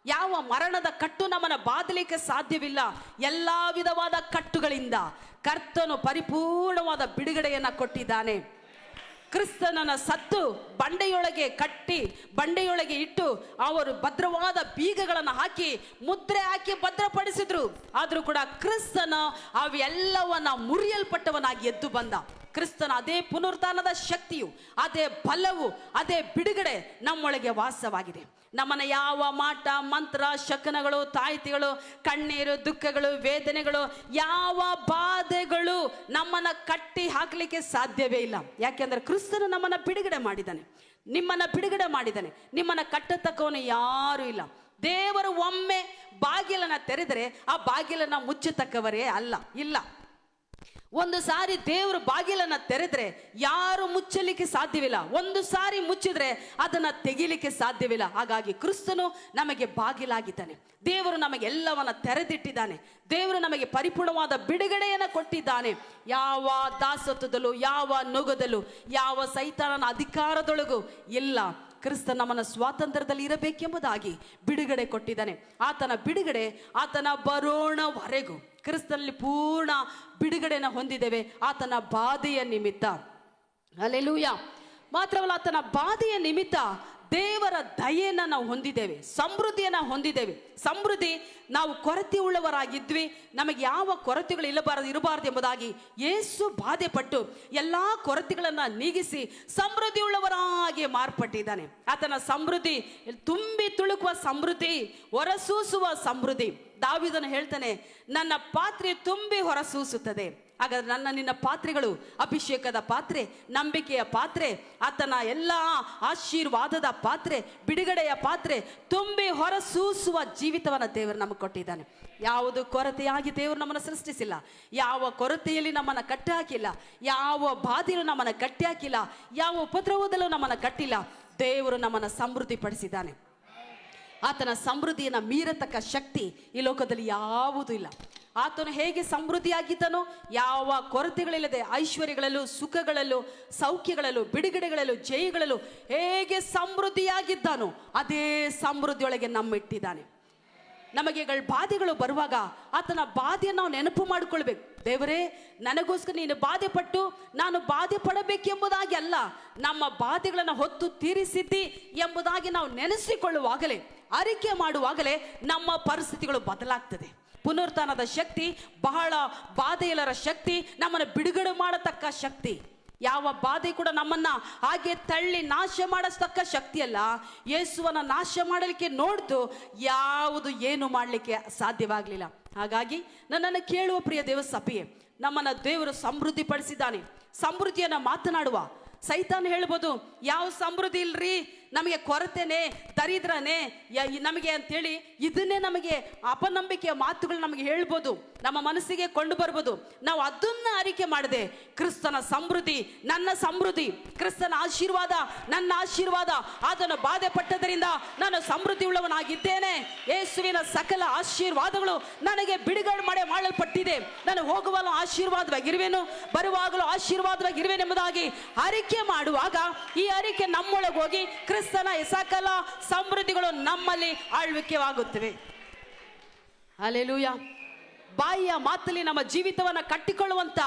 ಯಾವ ಮರಣದ ಕಟ್ಟು ನಮ್ಮನ್ನ ಬಾಧಲಿಕ್ಕೆ ಸಾಧ್ಯವಿಲ್ಲ. ಎಲ್ಲಾ ವಿಧವಾದ ಕಟ್ಟುಗಳಿಂದ ಕರ್ತನು ಪರಿಪೂರ್ಣವಾದ ಬಿಡುಗಡೆಯನ್ನ ಕೊಟ್ಟಿದ್ದಾನೆ. ಕ್ರಿಸ್ತನನ್ನ ಸತ್ತು ಬಂಡೆಯೊಳಗೆ ಕಟ್ಟಿ, ಬಂಡೆಯೊಳಗೆ ಇಟ್ಟು ಅವರು ಭದ್ರವಾದ ಬೀಗಗಳನ್ನು ಹಾಕಿ ಮುದ್ರೆ ಹಾಕಿ ಭದ್ರಪಡಿಸಿದ್ರು. ಆದ್ರೂ ಕೂಡ ಕ್ರಿಸ್ತನ ಅವೆಲ್ಲವನ್ನ ಮುರಿಯಲ್ಪಟ್ಟವನಾಗಿ ಎದ್ದು ಬಂದ. ಕ್ರಿಸ್ತನ ಅದೇ ಪುನರುತ್ಥಾನದ ಶಕ್ತಿಯು, ಅದೇ ಬಲವು, ಅದೇ ಬಿಡುಗಡೆ ನಮ್ಮೊಳಗೆ ವಾಸವಾಗಿದೆ. ನಮ್ಮನ್ನ ಯಾವ ಮಾಟ ಮಂತ್ರ ಶಕನಗಳು, ತಾಯ್ತಿಗಳು, ಕಣ್ಣೀರು, ದುಃಖಗಳು, ವೇದನೆಗಳು, ಯಾವ ಬಾಧೆಗಳು ನಮ್ಮನ್ನ ಕಟ್ಟಿ ಹಾಕಲಿಕ್ಕೆ ಸಾಧ್ಯವೇ ಇಲ್ಲ. ಯಾಕೆಂದ್ರೆ ಕ್ರಿಸ್ತನು ನಮ್ಮನ್ನ ಬಿಡುಗಡೆ ಮಾಡಿದ್ದಾನೆ, ನಿಮ್ಮನ್ನ ಬಿಡುಗಡೆ ಮಾಡಿದ್ದಾನೆ. ನಿಮ್ಮನ್ನ ಕಟ್ಟತಕ್ಕವನು ಯಾರು ಇಲ್ಲ. ದೇವರು ಒಮ್ಮೆ ಬಾಗಿಲನ್ನ ತೆರೆದರೆ ಆ ಬಾಗಿಲನ್ನ ಮುಚ್ಚತಕ್ಕವರೇ ಇಲ್ಲ. ಒಂದು ಸಾರಿ ದೇವರು ಬಾಗಿಲನ್ನ ತೆರೆದ್ರೆ ಯಾರು ಮುಚ್ಚಲಿಕ್ಕೆ ಸಾಧ್ಯವಿಲ್ಲ. ಒಂದು ಸಾರಿ ಮುಚ್ಚಿದ್ರೆ ಅದನ್ನ ತೆಗಿಲಿಕ್ಕೆ ಸಾಧ್ಯವಿಲ್ಲ. ಹಾಗಾಗಿ ಕ್ರಿಸ್ತನು ನಮಗೆ ಬಾಗಿಲಾಗಿದ್ದಾನೆ. ದೇವರು ನಮಗೆ ಎಲ್ಲವನ್ನ ತೆರೆದಿಟ್ಟಿದ್ದಾನೆ. ದೇವರು ನಮಗೆ ಪರಿಪೂರ್ಣವಾದ ಬಿಡುಗಡೆಯನ್ನು ಕೊಟ್ಟಿದ್ದಾನೆ. ಯಾವ ದಾಸತ್ವದಲ್ಲೂ, ಯಾವ ನುಗದಲ್ಲೂ, ಯಾವ ಸೈತಾನನ ಅಧಿಕಾರದೊಳಗೂ ಇಲ್ಲ. ಕ್ರಿಸ್ತ ನಮ್ಮನ್ನು ಸ್ವಾತಂತ್ರ್ಯದಲ್ಲಿ ಇರಬೇಕೆಂಬುದಾಗಿ ಬಿಡುಗಡೆ ಕೊಟ್ಟಿದ್ದಾನೆ. ಆತನ ಬಿಡುಗಡೆ ಆತನ ಬರೋಣವರೆಗೂ ಕ್ರಿಸ್ತನಲ್ಲಿ ಪೂರ್ಣ ಬಿಡುಗಡೆಯನ್ನು ಹೊಂದಿದ್ದೇವೆ ಆತನ ಬಾಧೆಯ ನಿಮಿತ್ತ. ಹಲ್ಲೆಲೂಯ. ಮಾತ್ರವಲ್ಲ, ಆತನ ಬಾಧೆಯ ನಿಮಿತ್ತ ದೇವರ ದಯೆಯನ್ನ ನಾವು ಹೊಂದಿದ್ದೇವೆ, ಸಮೃದ್ಧಿಯನ್ನ ಹೊಂದಿದ್ದೇವೆ. ಸಮೃದ್ಧಿ, ನಾವು ಕೊರತೆ ಉಳ್ಳವರಾಗಿದ್ವಿ, ನಮಗೆ ಯಾವ ಕೊರತೆಗಳು ಇರಬಾರದು ಎಂಬುದಾಗಿ ಯೇಸು ಬಾಧೆ ಪಟ್ಟು ಎಲ್ಲಾ ಕೊರತೆಗಳನ್ನ ನೀಗಿಸಿ ಸಮೃದ್ಧಿ ಉಳ್ಳವರಾಗಿ ಮಾರ್ಪಟ್ಟಿದ್ದಾನೆ. ಆತನ ಸಮೃದ್ಧಿ ತುಂಬಿ ತುಳುಕುವ ಸಮೃದ್ಧಿ, ಹೊರಸೂಸುವ ಸಮೃದ್ಧಿ. ದಾವೀದನು ಹೇಳ್ತಾನೆ, ನನ್ನ ಪಾತ್ರೆ ತುಂಬಿ ಹೊರಸೂಸುತ್ತದೆ. ಹಾಗಾದ್ರೆ ನಿನ್ನ ಪಾತ್ರೆಗಳು ಅಭಿಷೇಕದ ಪಾತ್ರೆ, ನಂಬಿಕೆಯ ಪಾತ್ರೆ, ಆತನ ಎಲ್ಲ ಆಶೀರ್ವಾದದ ಪಾತ್ರೆ, ಬಿಡುಗಡೆಯ ಪಾತ್ರೆ, ತುಂಬಿ ಹೊರಸೂಸುವ ಜೀವಿತವನ್ನ ದೇವರು ನಮಗೆ ಕೊಟ್ಟಿದ್ದಾನೆ. ಯಾವುದು ಕೊರತೆಯಾಗಿ ದೇವರು ನಮ್ಮನ್ನು ಸೃಷ್ಟಿಸಿಲ್ಲ, ಯಾವ ಕೊರತೆಯಲ್ಲಿ ನಮ್ಮನ್ನು ಕಟ್ಟಿ ಹಾಕಿಲ್ಲ, ಯಾವ ಬಾಧೆಯಲ್ಲೂ ನಮ್ಮನ್ನು ಕಟ್ಟಿ ಹಾಕಿಲ್ಲ, ಯಾವ ಉಪದ್ರವದಲ್ಲೂ ನಮ್ಮನ್ನು ಕಟ್ಟಿಲ್ಲ. ದೇವರು ನಮ್ಮನ್ನು ಸಮೃದ್ಧಿ ಪಡಿಸಿದ್ದಾನೆ. ಆತನ ಸಮೃದ್ಧಿಯನ್ನು ಮೀರತಕ್ಕ ಶಕ್ತಿ ಈ ಲೋಕದಲ್ಲಿ ಯಾವುದೂ ಇಲ್ಲ. ಆತನು ಹೇಗೆ ಸಮೃದ್ಧಿಯಾಗಿದ್ದನೋ, ಯಾವ ಕೊರತೆಗಳಿಲ್ಲದೆ ಐಶ್ವರ್ಯಗಳಲ್ಲೂ, ಸುಖಗಳಲ್ಲೂ, ಸೌಖ್ಯಗಳಲ್ಲೂ, ಬಿಡುಗಡೆಗಳಲ್ಲೂ, ಜಯಗಳಲ್ಲೂ ಹೇಗೆ ಸಮೃದ್ಧಿಯಾಗಿದ್ದಾನೋ ಅದೇ ಸಮೃದ್ಧಿಯೊಳಗೆ ನಮ್ಮಿಟ್ಟಿದ್ದಾನೆ. ನಮಗೆ ಬಾಧೆಗಳು ಬರುವಾಗ ಆತನ ಬಾಧೆಯನ್ನು ನಾವು ನೆನಪು ಮಾಡಿಕೊಳ್ಬೇಕು. ದೇವರೇ, ನನಗೋಸ್ಕರ ನೀನು ಬಾಧೆ ಪಟ್ಟು ನಾನು ಬಾಧೆ ಪಡಬೇಕೆಂಬುದಾಗಿ ಅಲ್ಲ, ನಮ್ಮ ಬಾಧೆಗಳನ್ನು ಹೊತ್ತು ತೀರಿಸಿದ್ದಿ ಎಂಬುದಾಗಿ ನಾವು ನೆನೆಸಿಕೊಳ್ಳುವಾಗಲೇ, ಅರಿಕೆ ಮಾಡುವಾಗಲೇ ನಮ್ಮ ಪರಿಸ್ಥಿತಿಗಳು ಬದಲಾಗ್ತದೆ. ಪುನರುತ್ಥಾನದ ಶಕ್ತಿ, ಬಹಳ ಬಾಧೆಯಲ್ಲರ ಶಕ್ತಿ, ನಮ್ಮನ್ನು ಬಿಡುಗಡೆ ಮಾಡತಕ್ಕ ಶಕ್ತಿ. ಯಾವ ಬಾಧೆ ಕೂಡ ನಮ್ಮನ್ನ ಹಾಗೆ ತಳ್ಳಿ ನಾಶ ಮಾಡತಕ್ಕ ಶಕ್ತಿ ಅಲ್ಲ. ಯೇಸುವನ್ನ ನಾಶ ಮಾಡಲಿಕ್ಕೆ ನೋಡ್ತು, ಯಾವುದು ಏನು ಮಾಡಲಿಕ್ಕೆ ಸಾಧ್ಯವಾಗಲಿಲ್ಲ. ಹಾಗಾಗಿ ನನ್ನನ್ನು ಕೇಳುವ ಪ್ರಿಯ ದೇವ ಸಭೆಯೇ, ನಮ್ಮನ್ನ ದೇವರು ಸಮೃದ್ಧಿ ಪಡಿಸಿದ್ದಾನೆ. ಸಮೃದ್ಧಿಯನ್ನ ಮಾತನಾಡುವ ಸೈತಾನ್ ಹೇಳ್ಬೋದು, ಯಾವ ಸಮೃದ್ಧಿ ಇಲ್ರಿ, ನಮಗೆ ಕೊರತೆನೆ, ದರಿದ್ರನೇ ನಮಗೆ ಅಂತೇಳಿ ಇದನ್ನೇ ನಮಗೆ ಅಪನಂಬಿಕೆಯ ಮಾತುಗಳು ನಮಗೆ ಹೇಳ್ಬೋದು, ನಮ್ಮ ಮನಸ್ಸಿಗೆ ಕೊಂಡು ಬರ್ಬೋದು. ನಾವು ಅದನ್ನ ಅರಿಕೆ ಮಾಡದೆ ಕ್ರಿಸ್ತನ ಸಮೃದ್ಧಿ ನನ್ನ ಸಮೃದ್ಧಿ, ಕ್ರಿಸ್ತನ ಆಶೀರ್ವಾದ ನನ್ನ ಆಶೀರ್ವಾದ, ಅದನ್ನು ಬಾಧೆ ಪಟ್ಟದರಿಂದ ನಾನು ಸಮೃದ್ಧಿ ಉಳ್ಳವನಾಗಿದ್ದೇನೆ. ಯೇಸುವಿನ ಸಕಲ ಆಶೀರ್ವಾದಗಳು ನನಗೆ ಬಿಡುಗಡೆ ಮಾಡಲ್ಪಟ್ಟಿದೆ. ನಾನು ಹೋಗುವಾಗಲೂ ಆಶೀರ್ವಾದವಾಗಿರುವೆನು, ಬರುವಾಗಲೂ ಆಶೀರ್ವಾದವಾಗಿರುವೆನು ಎಂಬುದಾಗಿ ಅರಿಕೆ ಮಾಡುವಾಗ ಈ ಅರಿಕೆ ನಮ್ಮೊಳಗೆ ಹೋಗಿ ಕ್ರಿಸ್ತನ ಸಕಲ ಸಮೃದ್ಧಿಗಳು ನಮ್ಮಲ್ಲಿ ಆಳ್ವಿಕೆಯಾಗುತ್ತವೆ. ಹಲ್ಲೆಲೂಯಾ. ಬಾಯಿಯ ಮಾತಲ್ಲಿ ನಮ್ಮ ಜೀವಿತವನ್ನ ಕಟ್ಟಿಕೊಳ್ಳುವಂತ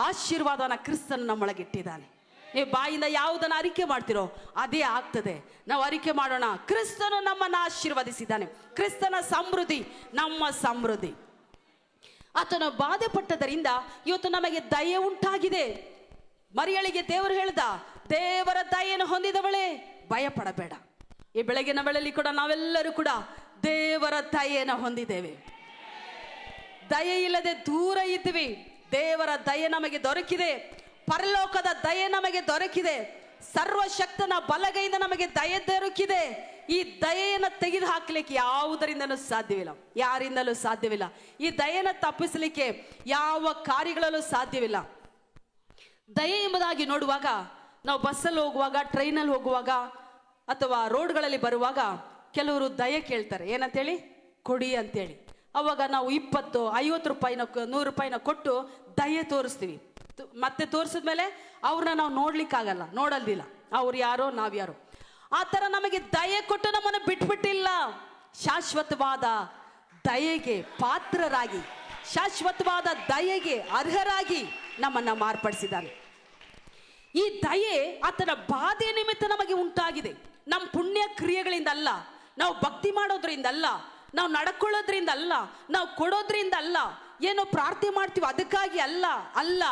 ಆಶೀರ್ವಾದವನ್ನ ಕ್ರಿಸ್ತನ ನಮ್ಮೊಳಗಿಟ್ಟಿದ್ದಾನೆ. ನೀವು ಬಾಯಿಂದ ಯಾವುದನ್ನ ಅರಿಕೆ ಮಾಡ್ತಿರೋ ಅದೇ ಆಗ್ತದೆ. ನಾವು ಅರಿಕೆ ಮಾಡೋಣ, ಕ್ರಿಸ್ತನು ನಮ್ಮನ್ನು ಆಶೀರ್ವದಿಸಿದ್ದಾನೆ. ಕ್ರಿಸ್ತನ ಸಮೃದ್ಧಿ ನಮ್ಮ ಸಮೃದ್ಧಿ. ಆತನು ಬಾಧೆ ಪಟ್ಟದರಿಂದ ಇವತ್ತು ನಮಗೆ ದಯೆ ಉಂಟಾಗಿದೆ. ಮರಿಯಳಿಗೆ ದೇವರು ಹೇಳ್ದ, ದೇವರ ದಯೆಯನ್ನು ಹೊಂದಿದವಳೇ ಭಯ ಪಡಬೇಡ. ಈ ಬೆಳಗಿನ ವೇಳೆಯಲ್ಲಿ ಕೂಡ ನಾವೆಲ್ಲರೂ ಕೂಡ ದೇವರ ದಯೆಯನ್ನು ಹೊಂದಿದ್ದೇವೆ. ದಯೆ ಇಲ್ಲದೆ ದೂರ ಇದ್ವಿ, ದೇವರ ದಯೆ ನಮಗೆ ದೊರಕಿದೆ. ಪರಲೋಕದ ದಯೆ ನಮಗೆ ದೊರಕಿದೆ. ಸರ್ವಶಕ್ತನ ಬಲಗೈಯಿಂದ ನಮಗೆ ದಯೆ ದೊರಕಿದೆ. ಈ ದಯೆಯನ್ನು ತೆಗೆದು ಹಾಕಲಿಕ್ಕೆ ಯಾವುದರಿಂದಲೂ ಸಾಧ್ಯವಿಲ್ಲ, ಯಾರಿಂದಲೂ ಸಾಧ್ಯವಿಲ್ಲ. ಈ ದಯೆಯನ್ನು ತಪ್ಪಿಸಲಿಕ್ಕೆ ಯಾವ ಕಾರ್ಯಗಳಲ್ಲೂ ಸಾಧ್ಯವಿಲ್ಲ. ದಯೆ ಎಂಬುದಾಗಿ ನೋಡುವಾಗ, ನಾವು ಬಸ್ಸಲ್ಲಿ ಹೋಗುವಾಗ, ಟ್ರೈನಲ್ಲಿ ಹೋಗುವಾಗ ಅಥವಾ ರೋಡ್ಗಳಲ್ಲಿ ಬರುವಾಗ ಕೆಲವರು ದಯೆ ಕೇಳ್ತಾರೆ. ಏನಂತೇಳಿ? ಕೊಡಿ ಅಂತೇಳಿ. ಅವಾಗ ನಾವು 20, 50 ರೂಪಾಯಿನ, 100 ರೂಪಾಯಿನ ಕೊಟ್ಟು ದಯೆ ತೋರಿಸ್ತೀವಿ. ಮತ್ತೆ ತೋರಿಸಿದ್ಮೇಲೆ ಅವ್ರನ್ನ ನಾವು ನೋಡ್ಲಿಕ್ಕಾಗಲ್ಲ, ನೋಡಲ್ದಿಲ್ಲ. ಅವ್ರು ಯಾರೋ ನಾವ್ಯಾರೋ. ಆ ಥರ ನಮಗೆ ದಯೆ ಕೊಟ್ಟು ನಮ್ಮನ್ನು ಬಿಟ್ಬಿಟ್ಟಿಲ್ಲ. ಶಾಶ್ವತವಾದ ದಯೆಗೆ ಪಾತ್ರರಾಗಿ, ಶಾಶ್ವತವಾದ ದಯೆಗೆ ಅರ್ಹರಾಗಿ ನಮ್ಮನ್ನ ಮಾರ್ಪಡಿಸಿದ್ದಾನೆ. ಈ ದಯೆ ಆತನ ಬಾಧೆ ನಿಮಿತ್ತ ನಮಗೆ ಉಂಟಾಗಿದೆ. ನಮ್ಮ ಪುಣ್ಯ ಕ್ರಿಯೆಗಳಿಂದ ಅಲ್ಲ, ನಾವು ಭಕ್ತಿ ಮಾಡೋದ್ರಿಂದ ಅಲ್ಲ, ನಾವು ನಡ್ಕೊಳ್ಳೋದ್ರಿಂದ ಅಲ್ಲ, ನಾವು ಕೊಡೋದ್ರಿಂದ ಅಲ್ಲ, ಏನೋ ಪ್ರಾರ್ಥನೆ ಮಾಡ್ತೀವಿ ಅದಕ್ಕಾಗಿ ಅಲ್ಲ. ಅಲ್ಲ,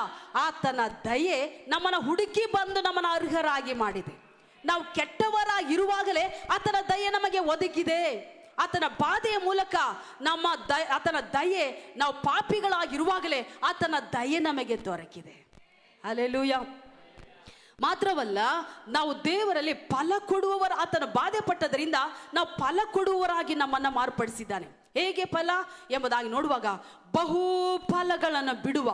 ಆತನ ದಯೆ ನಮ್ಮನ್ನ ಹುಡುಕಿ ಬಂದು ನಮ್ಮನ್ನ ಅರ್ಹರಾಗಿ ಮಾಡಿದೆ. ನಾವು ಕೆಟ್ಟವರಾಗಿರುವಾಗಲೇ ಆತನ ದಯೆ ನಮಗೆ ಒದಗಿದೆ. ಆತನ ಬಾಧೆಯ ಮೂಲಕ ಆತನ ದಯೆ, ನಾವು ಪಾಪಿಗಳಾಗಿರುವಾಗಲೇ ಆತನ ದಯೆ ನಮಗೆ ದೊರಕಿದೆ. ಹಲ್ಲೆಲೂಯಾ. ಮಾತ್ರವಲ್ಲ, ನಾವು ದೇವರಲ್ಲಿ ಫಲ ಕೊಡುವವರ, ಆತನ ಬಾಧೆ ಪಟ್ಟದರಿಂದ ನಾವು ಫಲ ಕೊಡುವವರಾಗಿ ನಮ್ಮನ್ನು ಮಾರ್ಪಡಿಸಿದ್ದಾನೆ. ಹೇಗೆ ಫಲ ಎಂಬುದಾಗಿ ನೋಡುವಾಗ, ಬಹು ಫಲಗಳನ್ನು ಬಿಡುವ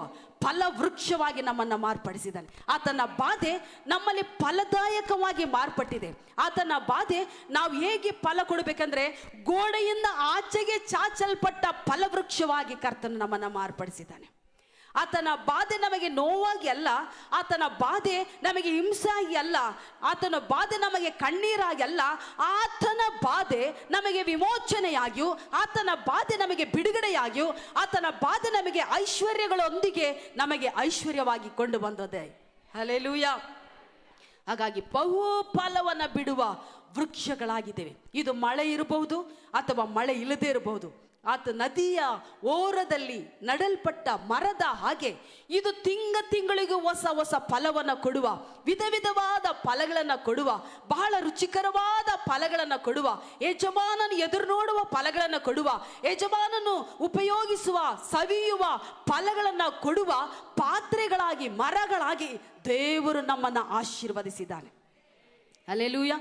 ಫಲ ವೃಕ್ಷವಾಗಿ ನಮ್ಮನ್ನು ಮಾರ್ಪಡಿಸಿದ್ದಾನೆ. ಆತನ ಬಾಧೆ ನಮ್ಮಲ್ಲಿ ಫಲದಾಯಕವಾಗಿ ಮಾರ್ಪಟ್ಟಿದೆ. ಆತನ ಬಾಧೆ ನಾವು ಹೇಗೆ ಫಲ ಕೊಡಬೇಕಂದ್ರೆ, ಗೋಡೆಯಿಂದ ಆಚೆಗೆ ಚಾಚಲ್ಪಟ್ಟ ಫಲವೃಕ್ಷವಾಗಿ ಕರ್ತನು ನಮ್ಮನ್ನು ಮಾರ್ಪಡಿಸಿದ್ದಾನೆ. ಆತನ ಬಾಧೆ ನಮಗೆ ನೋವಾಗಿ ಅಲ್ಲ, ಆತನ ಬಾಧೆ ನಮಗೆ ಹಿಂಸಾಗಿ ಅಲ್ಲ, ಆತನ ಬಾಧೆ ನಮಗೆ ಕಣ್ಣೀರಾಗಿ ಅಲ್ಲ, ಆತನ ಬಾಧೆ ನಮಗೆ ವಿಮೋಚನೆಯಾಗಿಯೂ, ಆತನ ಬಾಧೆ ನಮಗೆ ಬಿಡುಗಡೆಯಾಗಿಯೂ, ಆತನ ಬಾಧೆ ನಮಗೆ ಐಶ್ವರ್ಯಗಳೊಂದಿಗೆ ನಮಗೆ ಐಶ್ವರ್ಯವಾಗಿ ಕೊಂಡು ಬಂದದೆ. ಹಲ್ಲೆಲೂಯಾ. ಹಾಗಾಗಿ ಬಹು ಫಲವನ್ನು ಬಿಡುವ ವೃಕ್ಷಗಳಾಗಿದ್ದೇವೆ. ಇದು ಮಳೆ ಇರಬಹುದು ಅಥವಾ ಮಳೆ ಇಲ್ಲದೆ ಇರಬಹುದು. ಆತ ನದಿಯ ಓರದಲ್ಲಿ ನಡಲ್ಪಟ್ಟ ಮರದ ಹಾಗೆ ಇದು ತಿಂಗಳಿಗೂ ಹೊಸ ಹೊಸ ಫಲವನ್ನು ಕೊಡುವ, ವಿಧ ವಿಧವಾದ ಫಲಗಳನ್ನು ಕೊಡುವ, ಬಹಳ ರುಚಿಕರವಾದ ಫಲಗಳನ್ನು ಕೊಡುವ, ಯಜಮಾನನು ಎದುರು ನೋಡುವ ಫಲಗಳನ್ನು ಕೊಡುವ, ಯಜಮಾನನು ಉಪಯೋಗಿಸುವ ಸವಿಯುವ ಫಲಗಳನ್ನು ಕೊಡುವ ಪಾತ್ರೆಗಳಾಗಿ, ಮರಗಳಾಗಿ ದೇವರು ನಮ್ಮನ್ನು ಆಶೀರ್ವದಿಸಿದ್ದಾನೆ. ಹಲ್ಲೆಲೂಯಾ.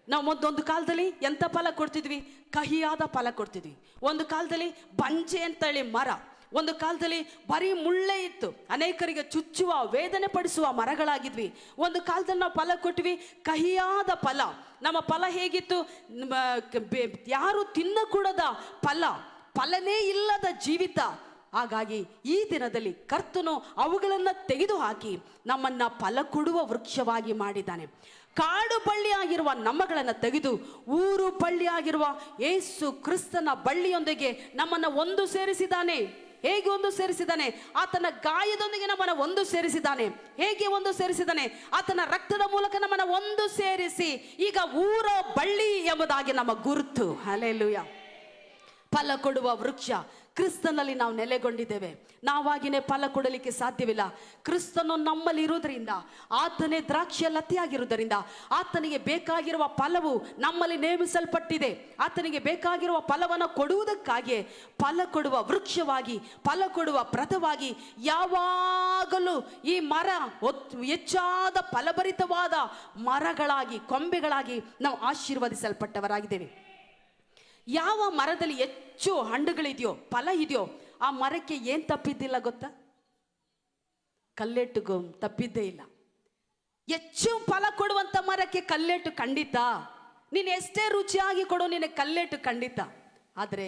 ನಾವು ಒಂದು ಕಾಲದಲ್ಲಿ ಎಂಥ ಫಲ ಕೊಡ್ತಿದ್ವಿ? ಕಹಿಯಾದ ಫಲ ಕೊಡ್ತಿದ್ವಿ. ಒಂದು ಕಾಲದಲ್ಲಿ ಬಂಜೆ ಅಂತೇಳಿ ಮರ, ಒಂದು ಕಾಲದಲ್ಲಿ ಬರೀ ಮುಳ್ಳೆ ಇತ್ತು, ಅನೇಕರಿಗೆ ಚುಚ್ಚುವ, ವೇದನೆ ಪಡಿಸುವ ಮರಗಳಾಗಿದ್ವಿ. ಒಂದು ಕಾಲದಲ್ಲಿ ನಾವು ಫಲ ಕೊಟ್ವಿ, ಕಹಿಯಾದ ಫಲ. ನಮ್ಮ ಫಲ ಹೇಗಿತ್ತು? ಯಾರು ತಿನ್ನಕೂಡದ ಫಲನೇ ಇಲ್ಲದ ಜೀವಿತ. ಹಾಗಾಗಿ ಈ ದಿನದಲ್ಲಿ ಕರ್ತನು ಅವುಗಳನ್ನು ತೆಗೆದುಹಾಕಿ ನಮ್ಮನ್ನ ಫಲ ಕೊಡುವ ವೃಕ್ಷವಾಗಿ ಮಾಡಿದ್ದಾನೆ. ಕಾಡು ಬಳ್ಳಿಯಾಗಿರುವ ನಮ್ಮಗಳನ್ನು ತೆಗೆದು ಊರು ಬಳ್ಳಿಯಾಗಿರುವ ಯೇಸು ಕ್ರಿಸ್ತನ ಬಳ್ಳಿಯೊಂದಿಗೆ ನಮ್ಮನ್ನು ಒಂದು ಸೇರಿಸಿದ್ದಾನೆ. ಹೇಗೆ ಒಂದು ಸೇರಿಸಿದ್ದಾನೆ? ಆತನ ಗಾಯದೊಂದಿಗೆ ನಮ್ಮನ್ನು ಒಂದು ಸೇರಿಸಿದ್ದಾನೆ. ಹೇಗೆ ಒಂದು ಸೇರಿಸಿದ್ದಾನೆ? ಆತನ ರಕ್ತದ ಮೂಲಕ ನಮ್ಮನ್ನು ಒಂದು ಸೇರಿಸಿ ಈಗ ಊರ ಬಳ್ಳಿ ಎಂಬುದಾಗಿ ನಮ್ಮ ಗುರುತು. ಹಲ್ಲೆಲೂಯಾ. ಫಲ ಕೊಡುವ ವೃಕ್ಷ ಕ್ರಿಸ್ತನಲ್ಲಿ ನಾವು ನೆಲೆಗೊಂಡಿದ್ದೇವೆ. ನಾವಾಗಿನೇ ಫಲ ಕೊಡಲಿಕ್ಕೆ ಸಾಧ್ಯವಿಲ್ಲ. ಕ್ರಿಸ್ತನು ನಮ್ಮಲ್ಲಿ ಇರುವುದರಿಂದ, ಆತನೇ ದ್ರಾಕ್ಷಿಯ ಲತೆಯಾಗಿರುವುದರಿಂದ ಆತನಿಗೆ ಬೇಕಾಗಿರುವ ಫಲವು ನಮ್ಮಲ್ಲಿ ನೇಮಿಸಲ್ಪಟ್ಟಿದೆ. ಆತನಿಗೆ ಬೇಕಾಗಿರುವ ಫಲವನ್ನು ಕೊಡುವುದಕ್ಕಾಗಿ ಫಲ ಕೊಡುವ ವೃಕ್ಷವಾಗಿ, ಫಲ ಕೊಡುವ ಪ್ರದವಾಗಿ ಯಾವಾಗಲೂ ಈ ಮರ ಹೆಚ್ಚಾದ ಫಲಭರಿತವಾದ ಮರಗಳಾಗಿ, ಕೊಂಬೆಗಳಾಗಿ ನಾವು ಆಶೀರ್ವದಿಸಲ್ಪಟ್ಟವರಾಗಿದ್ದೇವೆ. ಯಾವ ಮರದಲ್ಲಿ ಹೆಚ್ಚು ಹಣ್ಣುಗಳಿದೆಯೋ, ಫಲ ಇದೆಯೋ, ಆ ಮರಕ್ಕೆ ಏನ್ ತಪ್ಪಿದ್ದಿಲ್ಲ ಗೊತ್ತಾ? ಕಲ್ಲೆಟ್ಟುಗೂ ತಪ್ಪಿದ್ದೇ ಇಲ್ಲ. ಹೆಚ್ಚು ಫಲ ಕೊಡುವಂತ ಮರಕ್ಕೆ ಕಲ್ಲೆಟ್ಟು ಖಂಡಿತ. ನೀನು ಎಷ್ಟೇ ರುಚಿಯಾಗಿ ಕೊಡು, ನಿನಗೆ ಕಲ್ಲೆಟ್ಟು ಖಂಡಿತ. ಆದರೆ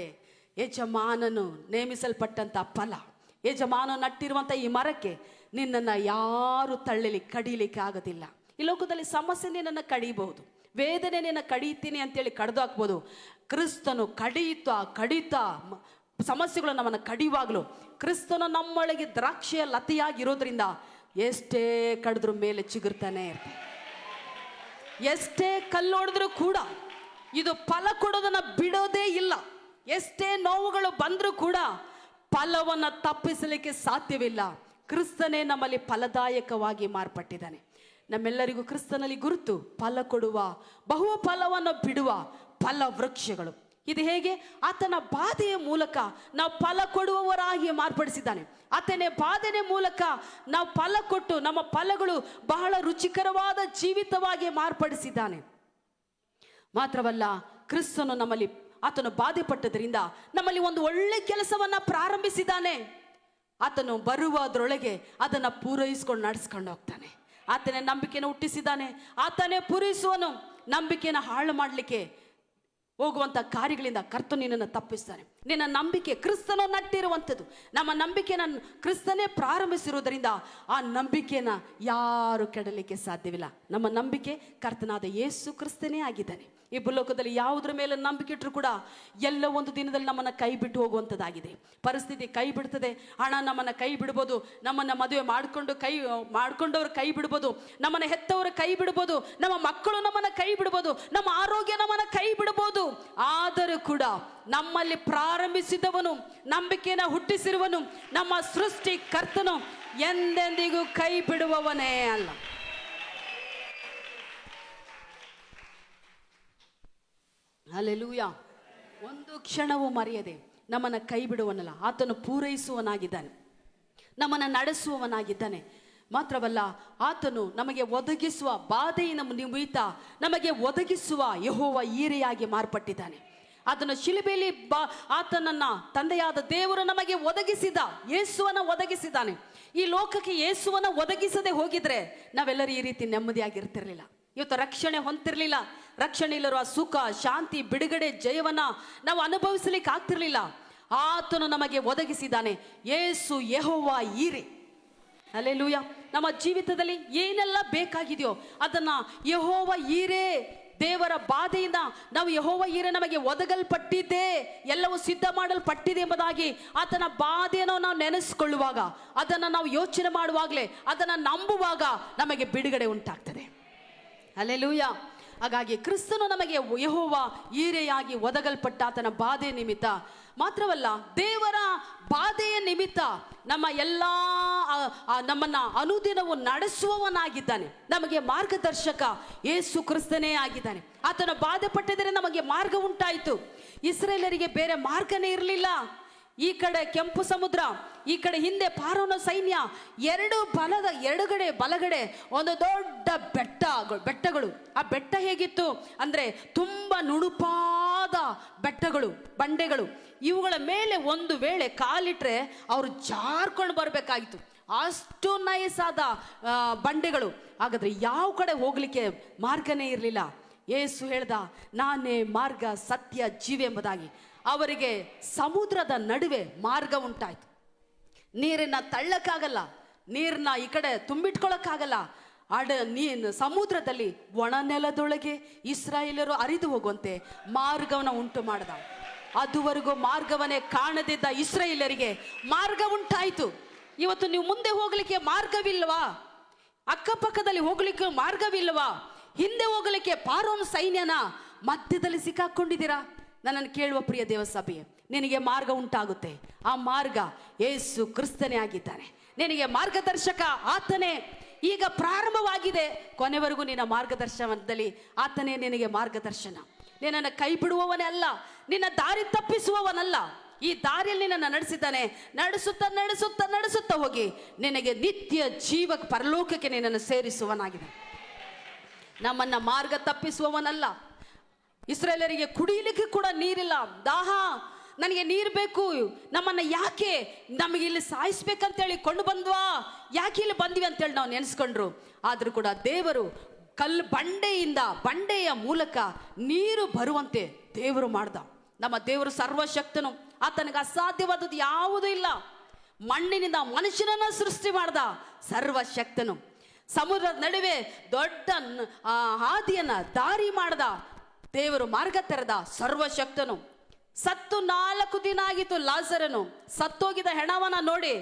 ಯಜಮಾನನು ನೇಮಿಸಲ್ಪಟ್ಟಂತ ಫಲ, ಯಜಮಾನ ನಟ್ಟಿರುವಂತ ಈ ಮರಕ್ಕೆ ನಿನ್ನನ್ನು ಯಾರು ಕಡಿಲಿಕ್ಕೆ ಆಗೋದಿಲ್ಲ. ಈ ಲೋಕದಲ್ಲಿ ಸಮಸ್ಯೆ ನಿನ್ನನ್ನು ಕಡಿಬಹುದು, ವೇದನೆ ನಿನ್ನ ಕಡಿತೀನಿ ಅಂತೇಳಿ ಕಡ್ದು ಹಾಕ್ಬೋದು. ಕ್ರಿಸ್ತನು ಕಡಿತಾ ಸಮಸ್ಯೆಗಳು ನಮ್ಮನ್ನು ಕಡಿಯುವಾಗಲೂ ಕ್ರಿಸ್ತನು ನಮ್ಮೊಳಗೆ ದ್ರಾಕ್ಷಿಯ ಲತೆಯಾಗಿರೋದ್ರಿಂದ ಎಷ್ಟೇ ಕಡಿದ್ರೂ ಮೇಲೆ ಚಿಗುರ್ತಾನೆ ಇರ್ತಾನೆ. ಎಷ್ಟೇ ಕಲ್ಲೊಡೆದ್ರೂ ಕೂಡ ಇದು ಫಲ ಕೊಡೋದನ್ನ ಬಿಡೋದೇ ಇಲ್ಲ. ಎಷ್ಟೇ ನೋವುಗಳು ಬಂದರೂ ಕೂಡ ಫಲವನ್ನು ತಪ್ಪಿಸಲಿಕ್ಕೆ ಸಾಧ್ಯವಿಲ್ಲ. ಕ್ರಿಸ್ತನೇ ನಮ್ಮಲ್ಲಿ ಫಲದಾಯಕವಾಗಿ ಮಾರ್ಪಟ್ಟಿದ್ದಾನೆ. ನಮ್ಮೆಲ್ಲರಿಗೂ ಕ್ರಿಸ್ತನಲ್ಲಿ ಗುರುತು ಫಲ ಕೊಡುವ, ಬಹು ಫಲವನ್ನು ಬಿಡುವ ಫಲ ವೃಕ್ಷಗಳು. ಇದು ಹೇಗೆ? ಆತನ ಬಾಧೆಯ ಮೂಲಕ ನಾವು ಫಲ ಕೊಡುವವರಾಗಿ ಮಾರ್ಪಡಿಸಿದ್ದಾನೆ. ಆತನೇ ಬಾಧೆಯ ಮೂಲಕ ನಾವು ಫಲ ಕೊಟ್ಟು ನಮ್ಮ ಫಲಗಳು ಬಹಳ ರುಚಿಕರವಾದ ಜೀವಿತವಾಗಿ ಮಾರ್ಪಡಿಸಿದ್ದಾನೆ. ಮಾತ್ರವಲ್ಲ, ಕ್ರಿಸ್ತನು ನಮ್ಮಲ್ಲಿ, ಆತನು ಬಾಧೆ ಪಟ್ಟದ್ರಿಂದ ನಮ್ಮಲ್ಲಿ ಒಂದು ಒಳ್ಳೆ ಕೆಲಸವನ್ನ ಪ್ರಾರಂಭಿಸಿದ್ದಾನೆ. ಆತನು ಬರುವುದರೊಳಗೆ ಅದನ್ನು ಪೂರೈಸ್ಕೊಂಡು ನಡೆಸ್ಕೊಂಡು ಹೋಗ್ತಾನೆ. ಆತನೇ ನಂಬಿಕೆಯನ್ನು ಹುಟ್ಟಿಸಿದ್ದಾನೆ, ಆತನೇ ಪೂರೈಸುವನು. ನಂಬಿಕೆಯನ್ನು ಹಾಳು ಮಾಡಲಿಕ್ಕೆ ಹೋಗುವಂಥ ಕಾರ್ಯಗಳಿಂದ ಕರ್ತನು ನಿನ್ನನ್ನು ತಪ್ಪಿಸ್ತಾನೆ. ನಿನ್ನ ನಂಬಿಕೆ ಕ್ರಿಸ್ತನು ನಟ್ಟಿರುವಂಥದ್ದು. ನಮ್ಮ ನಂಬಿಕೆಯನ್ನು ಕ್ರಿಸ್ತನೇ ಪ್ರಾರಂಭಿಸಿರುವುದರಿಂದ ಆ ನಂಬಿಕೆಯನ್ನು ಯಾರು ಕೆಡಲಿಕ್ಕೆ ಸಾಧ್ಯವಿಲ್ಲ. ನಮ್ಮ ನಂಬಿಕೆ ಕರ್ತನಾದ ಯೇಸು ಕ್ರಿಸ್ತನೇ ಆಗಿದ್ದಾನೆ. ಈ ಭೂಲೋಕದಲ್ಲಿ ಯಾವುದ್ರ ಮೇಲೆ ನಂಬಿಕೆ ಇಟ್ಟರು ಕೂಡ ಎಲ್ಲ ಒಂದು ದಿನದಲ್ಲಿ ನಮ್ಮನ್ನು ಕೈ ಬಿಟ್ಟು ಹೋಗುವಂಥದ್ದಾಗಿದೆ. ಪರಿಸ್ಥಿತಿ ಕೈ ಬಿಡ್ತದೆ. ಹಣ ನಮ್ಮನ್ನು ಕೈ ಬಿಡ್ಬೋದು, ನಮ್ಮನ್ನು ಮದುವೆ ಮಾಡ್ಕೊಂಡವ್ರು ಕೈ ಬಿಡ್ಬೋದು, ನಮ್ಮನ್ನು ಹೆತ್ತವರು ಕೈ ಬಿಡ್ಬೋದು, ನಮ್ಮ ಮಕ್ಕಳು ನಮ್ಮನ್ನು ಕೈ ಬಿಡ್ಬೋದು, ನಮ್ಮ ಆರೋಗ್ಯ ನಮ್ಮನ್ನು ಕೈ ಬಿಡ್ಬೋದು. ಆದರೂ ಕೂಡ ನಮ್ಮಲ್ಲಿ ಪ್ರಾರಂಭಿಸಿದವನು, ನಂಬಿಕೆಯನ್ನು ಹುಟ್ಟಿಸಿರುವನು, ನಮ್ಮ ಸೃಷ್ಟಿ ಕರ್ತನು ಎಂದೆಂದಿಗೂ ಕೈ ಬಿಡುವವನೇ ಅಲ್ಲ. ಹಲ್ಲೆಲೂಯಾ. ಒಂದು ಕ್ಷಣವೂ ಮರೆಯದೆ ನಮ್ಮನ್ನು ಕೈ ಬಿಡುವನಲ್ಲ, ಆತನು ಪೂರೈಸುವನಾಗಿದ್ದಾನೆ, ನಮ್ಮನ್ನು ನಡೆಸುವವನಾಗಿದ್ದಾನೆ. ಮಾತ್ರವಲ್ಲ, ಆತನು ನಮಗೆ ಒದಗಿಸುವ ಬಾಧೆಯಿಂದ ನಿಮಿತ್ತ ನಮಗೆ ಒದಗಿಸುವ ಯೆಹೋವ ಈರೆಯಾಗಿ ಮಾರ್ಪಟ್ಟಿದ್ದಾನೆ. ಅದನ್ನು ಶಿಲುಬೆಯಲ್ಲಿ ಆತನನ್ನ ತಂದೆಯಾದ ದೇವರು ನಮಗೆ ಒದಗಿಸಿದ, ಯೇಸುವನ್ನು ಒದಗಿಸಿದ್ದಾನೆ. ಈ ಲೋಕಕ್ಕೆ ಯೇಸುವನ್ನು ಒದಗಿಸದೆ ಹೋಗಿದ್ರೆ ನಾವೆಲ್ಲರೂ ಈ ರೀತಿ ನೆಮ್ಮದಿಯಾಗಿರ್ತಿರ್ಲಿಲ್ಲ. ಇವತ್ತು ರಕ್ಷಣೆ ಹೊಂದಿರಲಿಲ್ಲ. ರಕ್ಷಣೆ ಇಲ್ಲಿರುವ ಸುಖ, ಶಾಂತಿ, ಬಿಡುಗಡೆ, ಜಯವನ್ನ ನಾವು ಅನುಭವಿಸಲಿಕ್ಕೆ ಆಗ್ತಿರ್ಲಿಲ್ಲ. ಆತನು ನಮಗೆ ಒದಗಿಸಿದ್ದಾನೆ. ಯೇಸು ಯೆಹೋವ ಈರೆ. ಹಲ್ಲೆಲೂಯಾ. ನಮ್ಮ ಜೀವಿತದಲ್ಲಿ ಏನೆಲ್ಲ ಬೇಕಾಗಿದೆಯೋ ಅದನ್ನ ಯೆಹೋವ ಈರೆ, ದೇವರ ಬಾಧೆಯಿಂದ ನಾವು ಯೆಹೋವ ಈರೆ ನಮಗೆ ಒದಗಲ್ಪಟ್ಟಿದ್ದೆ, ಎಲ್ಲವೂ ಸಿದ್ಧ ಮಾಡಲ್ಪಟ್ಟಿದೆ ಎಂಬುದಾಗಿ ಆತನ ಬಾಧೆಯನ್ನು ನಾವು ನೆನೆಸಿಕೊಳ್ಳುವಾಗ, ಅದನ್ನು ನಾವು ಯೋಚನೆ ಮಾಡುವಾಗಲೇ, ಅದನ್ನು ನಂಬುವಾಗ ನಮಗೆ ಬಿಡುಗಡೆ ಉಂಟಾಗ್ತದೆ. ಹಲ್ಲೆಲೂಯಾ. ಹಾಗಾಗಿ ಕ್ರಿಸ್ತನು ನಮಗೆ ಯೆಹೋವ ಈರೆಯಾಗಿ ಒದಗಲ್ಪಟ್ಟ ಆತನ ಬಾಧೆ ನಿಮಿತ್ತ ಮಾತ್ರವಲ್ಲ, ದೇವರ ಬಾಧೆಯ ನಿಮಿತ್ತ ನಮ್ಮ ಎಲ್ಲ ನಮ್ಮನ್ನ ಅನುದಿನವೂ ನಡೆಸುವವನಾಗಿದ್ದಾನೆ. ನಮಗೆ ಮಾರ್ಗದರ್ಶಕ ಯೇಸು ಕ್ರಿಸ್ತನೇ ಆಗಿದ್ದಾನೆ. ಆತನ ಬಾಧೆ ಪಟ್ಟಿದರೆ ನಮಗೆ ಮಾರ್ಗ ಉಂಟಾಯಿತು. ಇಸ್ರೇಲರಿಗೆ ಬೇರೆ ಮಾರ್ಗನೇ ಇರಲಿಲ್ಲ. ಈ ಕಡೆ ಕೆಂಪು ಸಮುದ್ರ, ಈ ಕಡೆ ಹಿಂದೆ ಫಾರೋನ ಸೈನ್ಯ, ಎಡಗಡೆ ಬಲಗಡೆ ಒಂದು ದೊಡ್ಡ ಬೆಟ್ಟಗಳು. ಆ ಬೆಟ್ಟ ಹೇಗಿತ್ತು ಅಂದ್ರೆ ತುಂಬಾ ನುಣುಪಾದ ಬೆಟ್ಟಗಳು, ಬಂಡೆಗಳು. ಇವುಗಳ ಮೇಲೆ ಒಂದು ವೇಳೆ ಕಾಲಿಟ್ರೆ ಅವರು ಜಾರ್ಕೊಂಡು ಬರಬೇಕಾಗಿತ್ತು, ಅಷ್ಟು ನೈಸಾದ ಬಂಡೆಗಳು. ಹಾಗಾದ್ರೆ ಯಾವ ಕಡೆ ಹೋಗ್ಲಿಕ್ಕೆ ಮಾರ್ಗನೇ ಇರಲಿಲ್ಲ. ಯೇಸು ಹೇಳ್ದ, ನಾನೇ ಮಾರ್ಗ ಸತ್ಯ ಜೀವ ಎಂಬುದಾಗಿ. ಅವರಿಗೆ ಸಮುದ್ರದ ನಡುವೆ ಮಾರ್ಗ ಉಂಟಾಯ್ತು. ನೀರನ್ನ ತಳ್ಳಕ್ಕಾಗಲ್ಲ, ನೀರನ್ನ ಈ ಕಡೆ ತುಂಬಿಟ್ಕೊಳಕ್ಕಾಗಲ್ಲ. ಸಮುದ್ರದಲ್ಲಿ ಒಣ ನೆಲದೊಳಗೆ ಇಸ್ರಾಯೇಲರು ಹರಿದು ಹೋಗುವಂತೆ ಮಾರ್ಗವನ್ನು ಉಂಟು ಮಾಡಿದ. ಅದುವರೆಗೂ ಮಾರ್ಗವನ್ನೇ ಕಾಣದಿದ್ದ ಇಸ್ರಾಯೇಲರಿಗೆ ಮಾರ್ಗ ಉಂಟಾಯಿತು. ಇವತ್ತು ನೀವು ಮುಂದೆ ಹೋಗ್ಲಿಕ್ಕೆ ಮಾರ್ಗವಿಲ್ವಾ? ಅಕ್ಕಪಕ್ಕದಲ್ಲಿ ಹೋಗ್ಲಿಕ್ಕೆ ಮಾರ್ಗವಿಲ್ವಾ? ಹಿಂದೆ ಹೋಗ್ಲಿಕ್ಕೆ ಫಾರೋನ್ ಸೈನ್ಯನ ಮಧ್ಯದಲ್ಲಿ ಸಿಕ್ಕಾಕೊಂಡಿದ್ದೀರಾ? ನನ್ನನ್ನು ಕೇಳುವ ಪ್ರಿಯ ದೇವಸಭೆಯೇ, ನಿನಗೆ ಮಾರ್ಗ ಉಂಟಾಗುತ್ತೆ. ಆ ಮಾರ್ಗ ಯೇಸು ಕ್ರಿಸ್ತನೇ ಆಗಿದ್ದಾನೆ. ನಿನಗೆ ಮಾರ್ಗದರ್ಶಕ ಆತನೇ. ಈಗ ಪ್ರಾರಂಭವಾಗಿದೆ, ಕೊನೆವರೆಗೂ ನಿನ್ನ ಮಾರ್ಗದರ್ಶನದಲ್ಲಿ ಆತನೇ ನಿನಗೆ ಮಾರ್ಗದರ್ಶನ. ನಿನ್ನನ್ನು ಕೈ ಬಿಡುವವನೇ ಅಲ್ಲ, ನಿನ್ನ ದಾರಿ ತಪ್ಪಿಸುವವನಲ್ಲ. ಈ ದಾರಿಯಲ್ಲಿ ನಿನ್ನನ್ನು ನಡೆಸಿದ್ದಾನೆ. ನಡೆಸುತ್ತಾ ನಡೆಸುತ್ತಾ ನಡೆಸುತ್ತಾ ಹೋಗಿ ನಿನಗೆ ನಿತ್ಯ ಜೀವ ಪರಲೋಕಕ್ಕೆ ನಿನ್ನನ್ನು ಸೇರಿಸುವನಾಗಿದೆ. ನಮ್ಮನ್ನ ಮಾರ್ಗ ತಪ್ಪಿಸುವವನಲ್ಲ. ಇಸ್ರಾಯೇಲರಿಗೆ ಕುಡಿಯಲಿಕ್ಕೆ ಕೂಡ ನೀರಿಲ್ಲ, ದಾಹ, ನನಗೆ ನೀರು ಬೇಕು, ನಮ್ಮನ್ನ ಯಾಕೆ ನಮಗೆ ಇಲ್ಲಿ ಸಾಯಿಸ್ಬೇಕಂತೇಳಿ ಕೊಂಡು ಬಂದ್ವಾ, ಯಾಕೆ ಇಲ್ಲಿ ಬಂದ್ವಿ ಅಂತೇಳಿ ನಾವು ನೆನೆಸ್ಕೊಂಡ್ರು. ಆದ್ರೂ ಕೂಡ ದೇವರು ಬಂಡೆಯ ಮೂಲಕ ನೀರು ಬರುವಂತೆ ದೇವರು ಮಾಡ್ದ. ನಮ್ಮ ದೇವರು ಸರ್ವಶಕ್ತನು, ಆತನಿಗೆ ಅಸಾಧ್ಯವಾದದ್ದು ಯಾವುದೂ ಇಲ್ಲ. ಮಣ್ಣಿನಿಂದ ಮನುಷ್ಯನನ್ನ ಸೃಷ್ಟಿ ಮಾಡ್ದ ಸರ್ವಶಕ್ತನು. ಸಮುದ್ರದ ನಡುವೆ ದೊಡ್ಡ ಹಾದಿಯನ್ನ ದಾರಿ ಮಾಡ್ದ ದೇವರು, ಮಾರ್ಗ ತೆರೆದ ಸರ್ವಶಕ್ತನು. ಸತ್ತು 4 ದಿನ ಆಗಿತ್ತು ಲಾಜರನು. ಸತ್ತೋಗಿದ ಹೆಣವನ್ನ ನೋಡಿ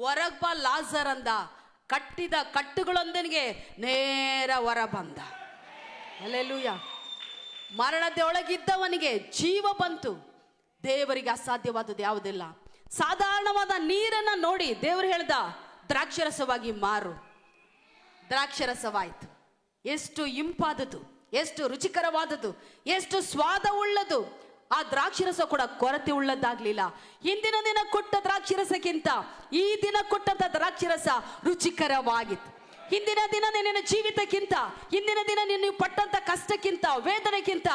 ಹೊರಗ್ ಬಾ ಲಾಜರ್ ಅಂದ. ಕಟ್ಟಿದ ಕಟ್ಟುಗಳೊಂದಿಗೆ ನೇರ ಹೊರ ಬಂದ. ಹಲ್ಲೆಲೂಯಾ. ಮರಣದ ಒಳಗಿದ್ದವನಿಗೆ ಜೀವ ಬಂತು. ದೇವರಿಗೆ ಅಸಾಧ್ಯವಾದದ್ದು ಯಾವುದಿಲ್ಲ. ಸಾಧಾರಣವಾದ ನೀರನ್ನ ನೋಡಿ ದೇವರು ಹೇಳ್ದ, ದ್ರಾಕ್ಷರಸವಾಗಿ ಮಾರು. ದ್ರಾಕ್ಷರಸವಾಯಿತು. ಎಷ್ಟು ಇಂಪಾದದ್ದು, ಎಷ್ಟು ರುಚಿಕರವಾದದ್ದು, ಎಷ್ಟು ಸ್ವಾದ ಉಳ್ಳದು. ಆ ದ್ರಾಕ್ಷರಸ ಕೂಡ ಕೊರತೆ ಉಳ್ಳದ್ದಾಗ್ಲಿಲ್ಲ. ಹಿಂದಿನ ದಿನ ಕೊಟ್ಟ ದ್ರಾಕ್ಷರಸಕ್ಕಿಂತ ಈ ದಿನ ಕೊಟ್ಟಂತ ದ್ರಾಕ್ಷರಸ ರುಚಿಕರವಾಗಿತ್ತು. ಹಿಂದಿನ ದಿನ ನಿನ್ನ ಜೀವಿತಕ್ಕಿಂತ, ಹಿಂದಿನ ದಿನ ನೀನು ಪಟ್ಟಂತ ಕಷ್ಟಕ್ಕಿಂತ, ವೇದನೆಗಿಂತ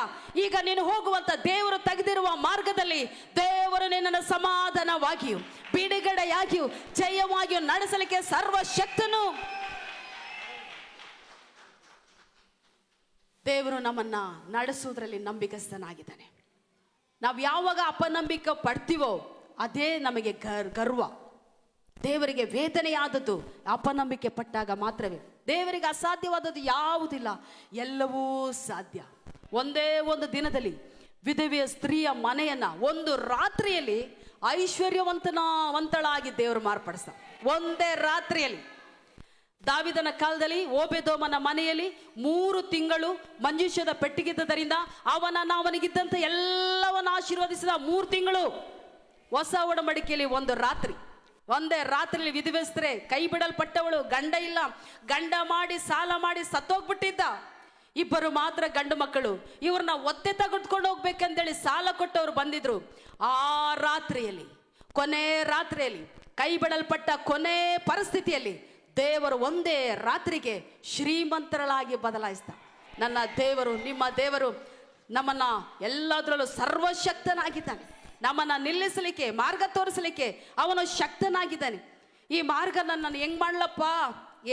ಈಗ ನೀನು ಹೋಗುವಂತ ದೇವರು ತೆಗೆದಿರುವ ಮಾರ್ಗದಲ್ಲಿ ದೇವರು ನಿನ್ನನ್ನು ಸಮಾಧಾನವಾಗಿಯೂ ಬಿಡುಗಡೆಯಾಗಿಯೂ ಜಯವಾಗಿಯೂ ನಡೆಸಲಿಕ್ಕೆ ಸರ್ವಶಕ್ತನು. ದೇವರು ನಮ್ಮನ್ನ ನಡೆಸುವುದರಲ್ಲಿ ನಂಬಿಕಸ್ಥನಾಗಿದ್ದಾನೆ. ನಾವು ಯಾವಾಗ ಅಪನಂಬಿಕೆ ಪಡ್ತೀವೋ ಅದೇ ನಮಗೆ ಗರ್ವ. ದೇವರಿಗೆ ವೇದನೆಯಾದದ್ದು ಅಪನಂಬಿಕೆ ಪಟ್ಟಾಗ ಮಾತ್ರವೇ. ದೇವರಿಗೆ ಅಸಾಧ್ಯವಾದದ್ದು ಯಾವುದಿಲ್ಲ, ಎಲ್ಲವೂ ಸಾಧ್ಯ. ಒಂದೇ ಒಂದು ದಿನದಲ್ಲಿ ವಿಧವೆಯ ಸ್ತ್ರೀಯ ಮನೆಯನ್ನ ಒಂದು ರಾತ್ರಿಯಲ್ಲಿ ಐಶ್ವರ್ಯವಂತಳಾಗಿ ದೇವರು ಮಾರ್ಪಡಿಸ್ತ. ಒಂದೇ ರಾತ್ರಿಯಲ್ಲಿ. ದಾವಿದನ ಕಾಲದಲ್ಲಿ ಓಬೇದೋಮನ ಮನೆಯಲ್ಲಿ 3 ತಿಂಗಳು ಮಂಜೂಷದ ಪೆಟ್ಟಿಗಿದ್ದರಿಂದ ಅವನಿಗಿದ್ದಂತ ಎಲ್ಲವನ್ನ ಆಶೀರ್ವದಿಸಿದ. 3 ತಿಂಗಳು. ಹೊಸ ಒಡಂಬಡಿಕೆಯಲ್ಲಿ ಒಂದೇ ರಾತ್ರಿಯಲ್ಲಿ ವಿಧವೆಸ್ತ್ರೆ, ಕೈ ಬಿಡಲ್ಪಟ್ಟವಳು, ಗಂಡ ಇಲ್ಲ, ಗಂಡ ಮಾಡಿ ಸಾಲ ಮಾಡಿ ಸತ್ತೋಗ್ಬಿಟ್ಟಿದ್ದ. 2 ಮಾತ್ರ ಗಂಡು ಮಕ್ಕಳು. ಇವ್ರನ್ನ ಒತ್ತೆ ತೆಗೆದುಕೊಂಡು ಹೋಗ್ಬೇಕಂತೇಳಿ ಸಾಲ ಕೊಟ್ಟವ್ರು ಬಂದಿದ್ರು. ಆ ರಾತ್ರಿಯಲ್ಲಿ, ಕೊನೆ ರಾತ್ರಿಯಲ್ಲಿ, ಕೈ ಬಿಡಲ್ಪಟ್ಟ ಕೊನೆ ಪರಿಸ್ಥಿತಿಯಲ್ಲಿ ದೇವರು ಒಂದೇ ರಾತ್ರಿಗೆ ಶ್ರೀಮಂತರಳಾಗಿ ಬದಲಾಯಿಸ್ತ. ನನ್ನ ದೇವರು, ನಿಮ್ಮ ದೇವರು ನಮ್ಮನ್ನ ಎಲ್ಲದರಲ್ಲೂ ಸರ್ವಶಕ್ತನಾಗಿದ್ದಾನೆ. ನಮ್ಮನ್ನ ನಿಲ್ಲಿಸಲಿಕ್ಕೆ, ಮಾರ್ಗ ತೋರಿಸಲಿಕ್ಕೆ ಅವನು ಶಕ್ತನಾಗಿದ್ದಾನೆ. ಈ ಮಾರ್ಗ ನಾನು ಹೆಂಗ್ ಮಾಡ್ಲಪ್ಪ?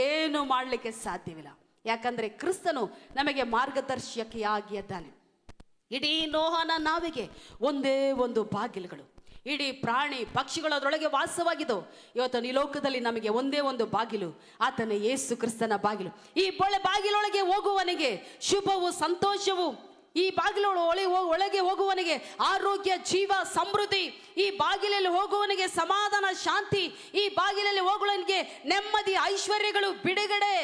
ಏನು ಮಾಡಲಿಕ್ಕೆ ಸಾಧ್ಯವಿಲ್ಲ. ಯಾಕಂದ್ರೆ ಕ್ರಿಸ್ತನು ನಮಗೆ ಮಾರ್ಗದರ್ಶಕಿಯಾಗಿದ್ದಾನೆ. ಇಡೀ ನೋಹನ ನಾವಿಗೆ ಒಂದೇ ಒಂದು ಬಾಗಿಲುಗಳು. ಇಡೀ ಪ್ರಾಣಿ ಪಕ್ಷಿಗಳದರೊಳಗೆ ವಾಸವಾಗಿದ್ದು ಇವತ್ತು ಈ ಲೋಕದಲ್ಲಿ ನಮಗೆ ಒಂದೇ ಒಂದು ಬಾಗಿಲು, ಆತನೇ ಯೇಸು ಕ್ರಿಸ್ತನ ಬಾಗಿಲು. ಈ ಬಾಗಿಲೊಳಗೆ ಹೋಗುವವನಿಗೆ ಶುಭವು, ಸಂತೋಷವು. ಈ ಒಳಗೆ ಹೋಗುವವನಿಗೆ ಆರೋಗ್ಯ, ಜೀವ, ಸಮೃದ್ಧಿ. ಈ ಬಾಗಿಲಲ್ಲಿ ಹೋಗುವವನಿಗೆ ಸಮಾಧಾನ, ಶಾಂತಿ. ಈ ಬಾಗಿಲಲ್ಲಿ ಹೋಗುವವನಿಗೆ ನೆಮ್ಮದಿ, ಐಶ್ವರ್ಯಗಳು, ಬಿಡುಗಡೆ.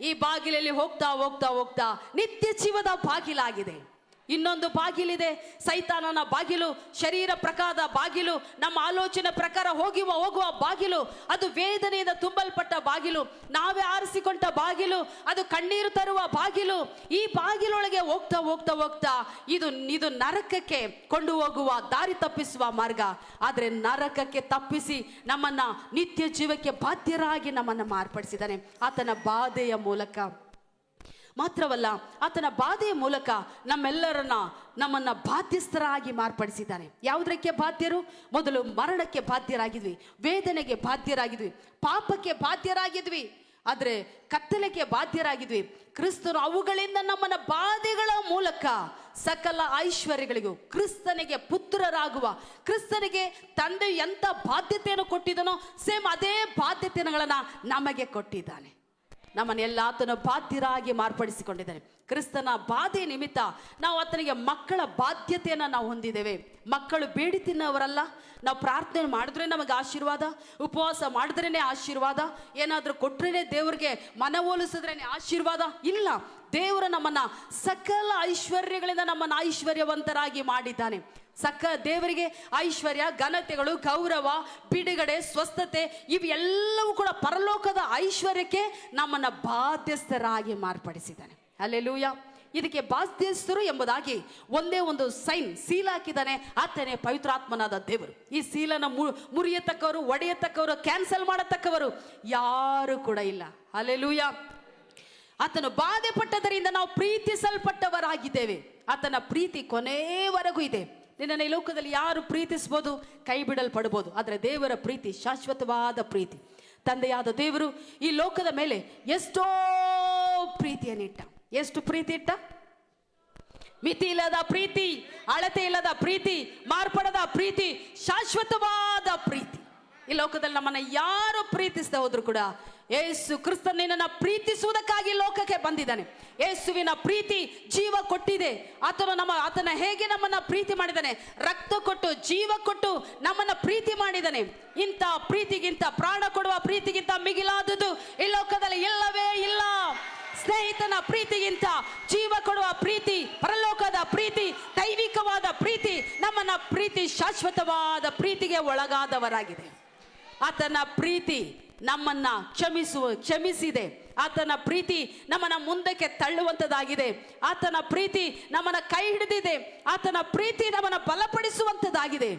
ಈ ಬಾಗಿಲಲ್ಲಿ ಹೋಗ್ತಾ ಹೋಗ್ತಾ ಹೋಗ್ತಾ ನಿತ್ಯ ಜೀವದ ಬಾಗಿಲಾಗಿದೆ. ಇನ್ನೊಂದು ಬಾಗಿಲಿದೆ, ಸೈತಾನನ ಬಾಗಿಲು, ಶರೀರ ಪ್ರಕಾರದ ಬಾಗಿಲು, ನಮ್ಮ ಆಲೋಚನೆ ಪ್ರಕಾರ ಹೋಗುವ ಬಾಗಿಲು, ಅದು ವೇದನೆಯಿಂದ ತುಂಬಲ್ಪಟ್ಟ ಬಾಗಿಲು, ನಾವೇ ಆರಿಸಿಕೊಂಡ ಬಾಗಿಲು, ಅದು ಕಣ್ಣೀರು ತರುವ ಬಾಗಿಲು. ಈ ಬಾಗಿಲೊಳಗೆ ಹೋಗ್ತಾ ಹೋಗ್ತಾ ಹೋಗ್ತಾ ಇದು ನರಕಕ್ಕೆ ಕೊಂಡು ಹೋಗುವ ದಾರಿ ತಪ್ಪಿಸುವ ಮಾರ್ಗ. ಆದರೆ ನರಕಕ್ಕೆ ತಪ್ಪಿಸಿ ನಮ್ಮನ್ನ ನಿತ್ಯ ಜೀವಕ್ಕೆ ಬಾಧ್ಯರಾಗಿ ನಮ್ಮನ್ನು ಮಾರ್ಪಡಿಸಿದ್ದಾನೆ ಆತನ ಬಾಧೆಯ ಮೂಲಕ. ಮಾತ್ರವಲ್ಲ, ಆತನ ಬಾಧೆಯ ಮೂಲಕ ನಮ್ಮನ್ನ ಬಾಧ್ಯಸ್ಥರಾಗಿ ಮಾರ್ಪಡಿಸಿದ್ದಾನೆ. ಯಾವುದಕ್ಕೆ ಬಾಧ್ಯರು? ಮೊದಲು ಮರಣಕ್ಕೆ ಬಾಧ್ಯರಾಗಿದ್ವಿ, ವೇದನೆಗೆ ಬಾಧ್ಯರಾಗಿದ್ವಿ, ಪಾಪಕ್ಕೆ ಬಾಧ್ಯರಾಗಿದ್ವಿ, ಆದರೆ ಕತ್ತಲೆಗೆ ಬಾಧ್ಯರಾಗಿದ್ವಿ. ಕ್ರಿಸ್ತನು ಅವುಗಳಿಂದ ನಮ್ಮನ್ನ ಬಾಧೆಗಳ ಮೂಲಕ ಸಕಲ ಐಶ್ವರ್ಯಗಳಿಗೂ, ಕ್ರಿಸ್ತನಿಗೆ ಪುತ್ರರಾಗುವ, ಕ್ರಿಸ್ತನಿಗೆ ತಂದೆ ಎಂತ ಬಾಧ್ಯತೆಯನ್ನು ಕೊಟ್ಟಿದ್ದನೋ ಸೇಮ್ ಅದೇ ಬಾಧ್ಯತೆಗಳನ್ನ ನಮಗೆ ಕೊಟ್ಟಿದ್ದಾನೆ. ನಮ್ಮನ್ನೆಲ್ಲ ಆತನ ಬಾಧ್ಯರಾಗಿ ಮಾರ್ಪಡಿಸಿಕೊಂಡಿದ್ದಾನೆ. ಕ್ರಿಸ್ತನ ಬಾಧೆ ನಿಮಿತ್ತ ನಾವು ಆತನಿಗೆ ಮಕ್ಕಳ ಬಾಧ್ಯತೆಯನ್ನು ನಾವು ಹೊಂದಿದ್ದೇವೆ. ಮಕ್ಕಳು ಬೇಡಿ ತಿನ್ನೋವರಲ್ಲ. ನಾವು ಪ್ರಾರ್ಥನೆ ಮಾಡಿದ್ರೆ ನಮಗೆ ಆಶೀರ್ವಾದ, ಉಪವಾಸ ಮಾಡಿದ್ರೇ ಆಶೀರ್ವಾದ, ಏನಾದರೂ ಕೊಟ್ರೇ ದೇವರಿಗೆ ಮನವೊಲಿಸಿದ್ರೇ ಆಶೀರ್ವಾದ ಇಲ್ಲ. ದೇವರು ನಮ್ಮನ್ನ ಸಕಲ ಐಶ್ವರ್ಯಗಳಿಂದ ನಮ್ಮನ್ನು ಐಶ್ವರ್ಯವಂತರಾಗಿ ಮಾಡಿದ್ದಾನೆ. ದೇವರಿಗೆ ಐಶ್ವರ್ಯ, ಘನತೆಗಳು, ಗೌರವ, ಬಿಡುಗಡೆ, ಸ್ವಸ್ಥತೆ ಇವೆಲ್ಲವೂ ಕೂಡ ಪರಲೋಕದ ಐಶ್ವರ್ಯಕ್ಕೆ ನಮ್ಮನ್ನ ಬಾಧ್ಯಸ್ಥರಾಗಿ ಮಾರ್ಪಡಿಸಿದ್ದಾನೆ. ಹಲ್ಲೆಲೂಯಾ. ಇದಕ್ಕೆ ಬಾಧ್ಯಸ್ಥರು ಎಂಬುದಾಗಿ ಒಂದೇ ಒಂದು ಸೀಲ್ ಹಾಕಿದ್ದಾನೆ, ಆತನೇ ಪವಿತ್ರಾತ್ಮನಾದ ದೇವರು. ಈ ಸೀಲನ್ನು ಮುರಿಯತಕ್ಕವರು, ಒಡೆಯತಕ್ಕವರು, ಕ್ಯಾನ್ಸಲ್ ಮಾಡತಕ್ಕವರು ಯಾರು ಕೂಡ ಇಲ್ಲ. ಹಲ್ಲೆಲೂಯಾ. ಆತನು ಬಾಧೆ ಪಟ್ಟದರಿಂದ ನಾವು ಪ್ರೀತಿಸಲ್ಪಟ್ಟವರಾಗಿದ್ದೇವೆ. ಆತನ ಪ್ರೀತಿ ಕೊನೆಯವರೆಗೂ ಇದೆ. ನಿನ್ನನ್ನು ಈ ಲೋಕದಲ್ಲಿ ಯಾರು ಪ್ರೀತಿಸ್ಬೋದು, ಕೈ ಬಿಡಲ್ಪಡ್ಬೋದು, ಆದರೆ ದೇವರ ಪ್ರೀತಿ ಶಾಶ್ವತವಾದ ಪ್ರೀತಿ. ತಂದೆಯಾದ ದೇವರು ಈ ಲೋಕದ ಮೇಲೆ ಎಷ್ಟೋ ಪ್ರೀತಿಯನ್ನಿಟ್ಟ. ಎಷ್ಟು ಪ್ರೀತಿ ಇಟ್ಟ? ಮಿತಿ ಇಲ್ಲದ ಪ್ರೀತಿ, ಅಳತೆ ಇಲ್ಲದ ಪ್ರೀತಿ, ಮಾರ್ಪಡದ ಪ್ರೀತಿ, ಶಾಶ್ವತವಾದ ಪ್ರೀತಿ. ಈ ಲೋಕದಲ್ಲಿ ನಮ್ಮನ್ನ ಯಾರು ಪ್ರೀತಿಸದೆ ಹೋದ್ರು ಕೂಡ ಯೇಸು ಕ್ರಿಸ್ತ ನಿನ್ನನ್ನು ಪ್ರೀತಿಸುವುದಕ್ಕಾಗಿ ಲೋಕಕ್ಕೆ ಬಂದಿದ್ದಾನೆ. ಯೇಸುವಿನ ಪ್ರೀತಿ ಜೀವ ಕೊಟ್ಟಿದೆ. ಆತನ ಹೇಗೆ ನಮ್ಮನ್ನ ಪ್ರೀತಿ ಮಾಡಿದ್ದಾನೆ? ರಕ್ತ ಕೊಟ್ಟು, ಜೀವ ಕೊಟ್ಟು ನಮ್ಮನ್ನ ಪ್ರೀತಿ ಮಾಡಿದ್ದಾನೆ. ಇಂಥ ಪ್ರೀತಿಗಿಂತ, ಪ್ರಾಣ ಕೊಡುವ ಪ್ರೀತಿಗಿಂತ ಮಿಗಿಲಾದುದು ಈ ಲೋಕದಲ್ಲಿ ಇಲ್ಲವೇ ಇಲ್ಲ. ಸ್ನೇಹಿತನ ಪ್ರೀತಿಗಿಂತ ಜೀವ ಕೊಡುವ ಪ್ರೀತಿ, ಪರಲೋಕದ ಪ್ರೀತಿ, ದೈವಿಕವಾದ ಪ್ರೀತಿ, ನಮ್ಮನ್ನ ಪ್ರೀತಿ ಶಾಶ್ವತವಾದ ಪ್ರೀತಿಗೆ ಒಳಗಾದವರಾಗಿದೆ. ಆತನ ಪ್ರೀತಿ ನಮ್ಮನ್ನ ಕ್ಷಮಿಸಿದೆ. ಆತನ ಪ್ರೀತಿ ನಮ್ಮನ್ನ ಮುಂದಕ್ಕೆ ತಳ್ಳುವಂಥದ್ದಾಗಿದೆ. ಆತನ ಪ್ರೀತಿ ನಮ್ಮನ್ನ ಕೈ ಹಿಡಿದಿದೆ. ಆತನ ಪ್ರೀತಿ ನಮ್ಮನ್ನ ಬಲಪಡಿಸುವಂಥದ್ದಾಗಿದೆ.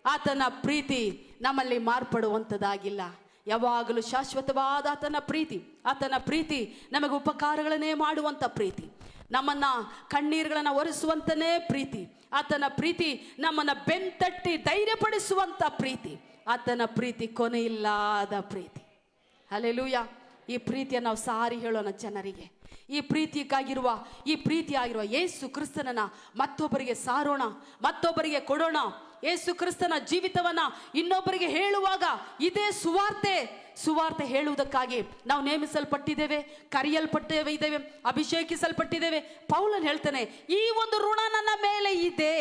ಆತನ ಪ್ರೀತಿ ನಮ್ಮಲ್ಲಿ ಮಾರ್ಪಡುವಂಥದ್ದಾಗಿಲ್ಲ. ಯಾವಾಗಲೂ ಶಾಶ್ವತವಾದ ಆತನ ಪ್ರೀತಿ. ಆತನ ಪ್ರೀತಿ ನಮಗೆ ಉಪಕಾರಗಳನ್ನೇ ಮಾಡುವಂಥ ಪ್ರೀತಿ, ನಮ್ಮನ್ನ ಕಣ್ಣೀರುಗಳನ್ನು ಒರೆಸುವಂತನೇ ಪ್ರೀತಿ. ಆತನ ಪ್ರೀತಿ ನಮ್ಮನ್ನ ಬೆಂತಟ್ಟಿ ಧೈರ್ಯಪಡಿಸುವಂಥ ಪ್ರೀತಿ. ಆತನ ಪ್ರೀತಿ ಕೊನೆಯಿಲ್ಲದ ಪ್ರೀತಿ. ಹಲ್ಲೆಲೂಯಾ. ಈ ಪ್ರೀತಿಯನ್ನು ನಾವು ಸಾರಿ ಹೇಳೋಣ ಜನರಿಗೆ. ಈ ಪ್ರೀತಿಯಾಗಿರುವ ಯೇಸು ಕ್ರಿಸ್ತನನ್ನ ಮತ್ತೊಬ್ಬರಿಗೆ ಸಾರೋಣ, ಮತ್ತೊಬ್ಬರಿಗೆ ಕೊಡೋಣ. ಯೇಸು ಕ್ರಿಸ್ತನ ಜೀವಿತವನ್ನ ಇನ್ನೊಬ್ಬರಿಗೆ ಹೇಳುವಾಗ ಇದೇ ಸುವಾರ್ತೆ ಹೇಳುವುದಕ್ಕಾಗಿ ನಾವು ನೇಮಿಸಲ್ಪಟ್ಟಿದ್ದೇವೆ, ಕರೆಯಲ್ಪಟ್ಟಿದ್ದೇವೆ, ಅಭಿಷೇಕಿಸಲ್ಪಟ್ಟಿದ್ದೇವೆ. ಪೌಲನ್ ಹೇಳ್ತಾನೆ, ಈ ಒಂದು ಋಣ ನನ್ನ ಮೇಲೆ ಇದೆ.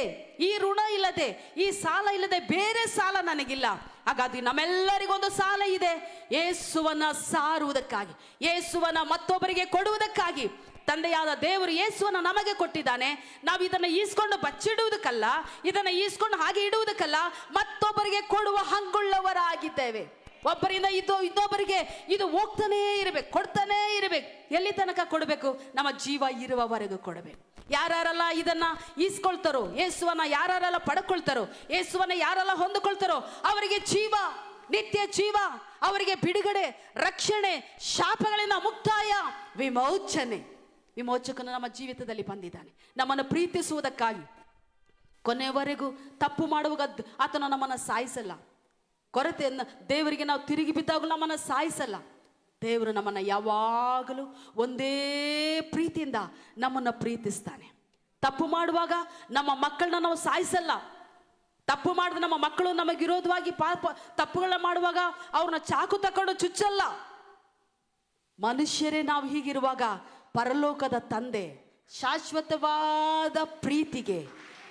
ಈ ಋಣ ಇಲ್ಲದೆ, ಈ ಸಾಲ ಇಲ್ಲದೆ ಬೇರೆ ಸಾಲ ನನಗಿಲ್ಲ. ಹಾಗಾಗಿ ನಮ್ಮೆಲ್ಲರಿಗೊಂದು ಸಾಲ ಇದೆ. ಯೇಸುವನ್ನ ಸಾರುವುದಕ್ಕಾಗಿ, ಯೇಸುವನ್ನ ಮತ್ತೊಬ್ಬರಿಗೆ ಕೊಡುವುದಕ್ಕಾಗಿ ತಂದೆಯಾದ ದೇವರು ಯೇಸುವನ್ನ ನಮಗೆ ಕೊಟ್ಟಿದ್ದಾನೆ. ನಾವು ಇದನ್ನು ಈಸ್ಕೊಂಡು ಬಚ್ಚಿಡುವುದಕ್ಕಲ್ಲ, ಇದನ್ನು ಈಸ್ಕೊಂಡು ಹಾಗೆ ಇಡುವುದಕ್ಕಲ್ಲ, ಮತ್ತೊಬ್ಬರಿಗೆ ಕೊಡುವ ಹಂಗುಳ್ಳವರಾಗಿದ್ದೇವೆ. ಒಬ್ಬರಿಂದ ಇನ್ನೊಬ್ಬರಿಗೆ ಇದು ಹೋಗ್ತಾನೇ ಇರಬೇಕು, ಕೊಡ್ತಾನೇ ಇರಬೇಕು. ಎಲ್ಲಿ ತನಕ ಕೊಡಬೇಕು? ನಮ್ಮ ಜೀವ ಇರುವವರೆಗೂ ಕೊಡಬೇಕು. ಯಾರೆಲ್ಲ ಇದನ್ನ ಈಸ್ಕೊಳ್ತಾರೋ, ಯೇಸುವನ್ನ ಯಾರೆಲ್ಲ ಪಡ್ಕೊಳ್ತಾರೋ, ಯೇಸುವನ್ನ ಯಾರೆಲ್ಲ ಹೊಂದಿಕೊಳ್ತಾರೋ ಅವರಿಗೆ ಜೀವ, ನಿತ್ಯ ಜೀವ, ಅವರಿಗೆ ಬಿಡುಗಡೆ, ರಕ್ಷಣೆ, ಶಾಪಗಳಿಂದ ಮುಕ್ತಾಯ, ವಿಮೋಚಕನು ನಮ್ಮ ಜೀವಿತದಲ್ಲಿ ಬಂದಿದ್ದಾನೆ. ನಮ್ಮನ್ನು ಪ್ರೀತಿಸುವುದಕ್ಕಾಗಿ ಕೊನೆಯವರೆಗೂ. ತಪ್ಪು ಮಾಡುವಾಗ ಆತನು ನಮ್ಮನ್ನು ಸಾಯಿಸಲ್ಲ. ಕೊರತೆಯನ್ನು ದೇವರಿಗೆ ನಾವು ತಿರುಗಿ ಬಿದ್ದಾಗಲೂ ನಮ್ಮನ್ನು ಸಾಯಿಸಲ್ಲ. ದೇವರು ನಮ್ಮನ್ನು ಯಾವಾಗಲೂ ಒಂದೇ ಪ್ರೀತಿಯಿಂದ ನಮ್ಮನ್ನು ಪ್ರೀತಿಸ್ತಾನೆ. ತಪ್ಪು ಮಾಡುವಾಗ ನಮ್ಮ ಮಕ್ಕಳನ್ನ ನಾವು ಸಾಯಿಸಲ್ಲ. ತಪ್ಪು ಮಾಡಿದ ನಮ್ಮ ಮಕ್ಕಳು ನಮಗೆ ವಿರೋಧವಾಗಿ ತಪ್ಪುಗಳನ್ನ ಮಾಡುವಾಗ ಅವ್ರನ್ನ ಚಾಕು ತಕೊಂಡು ಚುಚ್ಚಲ್ಲ. ಮನುಷ್ಯರೇ ನಾವು ಹೀಗಿರುವಾಗ ಪರಲೋಕದ ತಂದೆ ಶಾಶ್ವತವಾದ ಪ್ರೀತಿಗೆ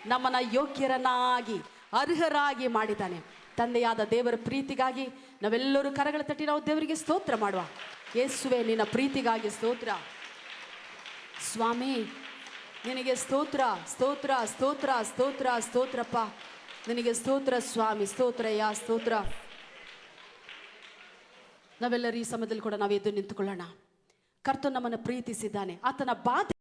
ನಮ್ಮನ್ನ ಯೋಗ್ಯರನ್ನಾಗಿ, ಅರ್ಹರಾಗಿ ಮಾಡಿದ್ದಾನೆ. ತಂದೆಯಾದ ದೇವರ ಪ್ರೀತಿಗಾಗಿ ನಾವೆಲ್ಲರೂ ಕರಗಳ ತಟ್ಟಿ ನಾವು ದೇವರಿಗೆ ಸ್ತೋತ್ರ ಮಾಡುವ. ಯೇಸುವೆ, ನಿನ್ನ ಪ್ರೀತಿಗಾಗಿ ಸ್ತೋತ್ರ ಸ್ವಾಮಿ. ನಿನಗೆ ಸ್ತೋತ್ರ ಸ್ತೋತ್ರ ಸ್ತೋತ್ರ ಸ್ತೋತ್ರ ಸ್ತೋತ್ರಪ್ಪ. ನಿನಗೆ ಸ್ತೋತ್ರ ಸ್ವಾಮಿ. ಸ್ತೋತ್ರಯ್ಯ, ಸ್ತೋತ್ರ. ನಾವೆಲ್ಲರೂ ಈ ಸಮಯದಲ್ಲಿ ಕೂಡ ನಾವು ಎದ್ದು ನಿಂತುಕೊಳ್ಳೋಣ. ಕರ್ತನು ನಮ್ಮನ್ನು ಪ್ರೀತಿಸಿದ್ದಾನೆ. ಆತನ ಬಾಧೆ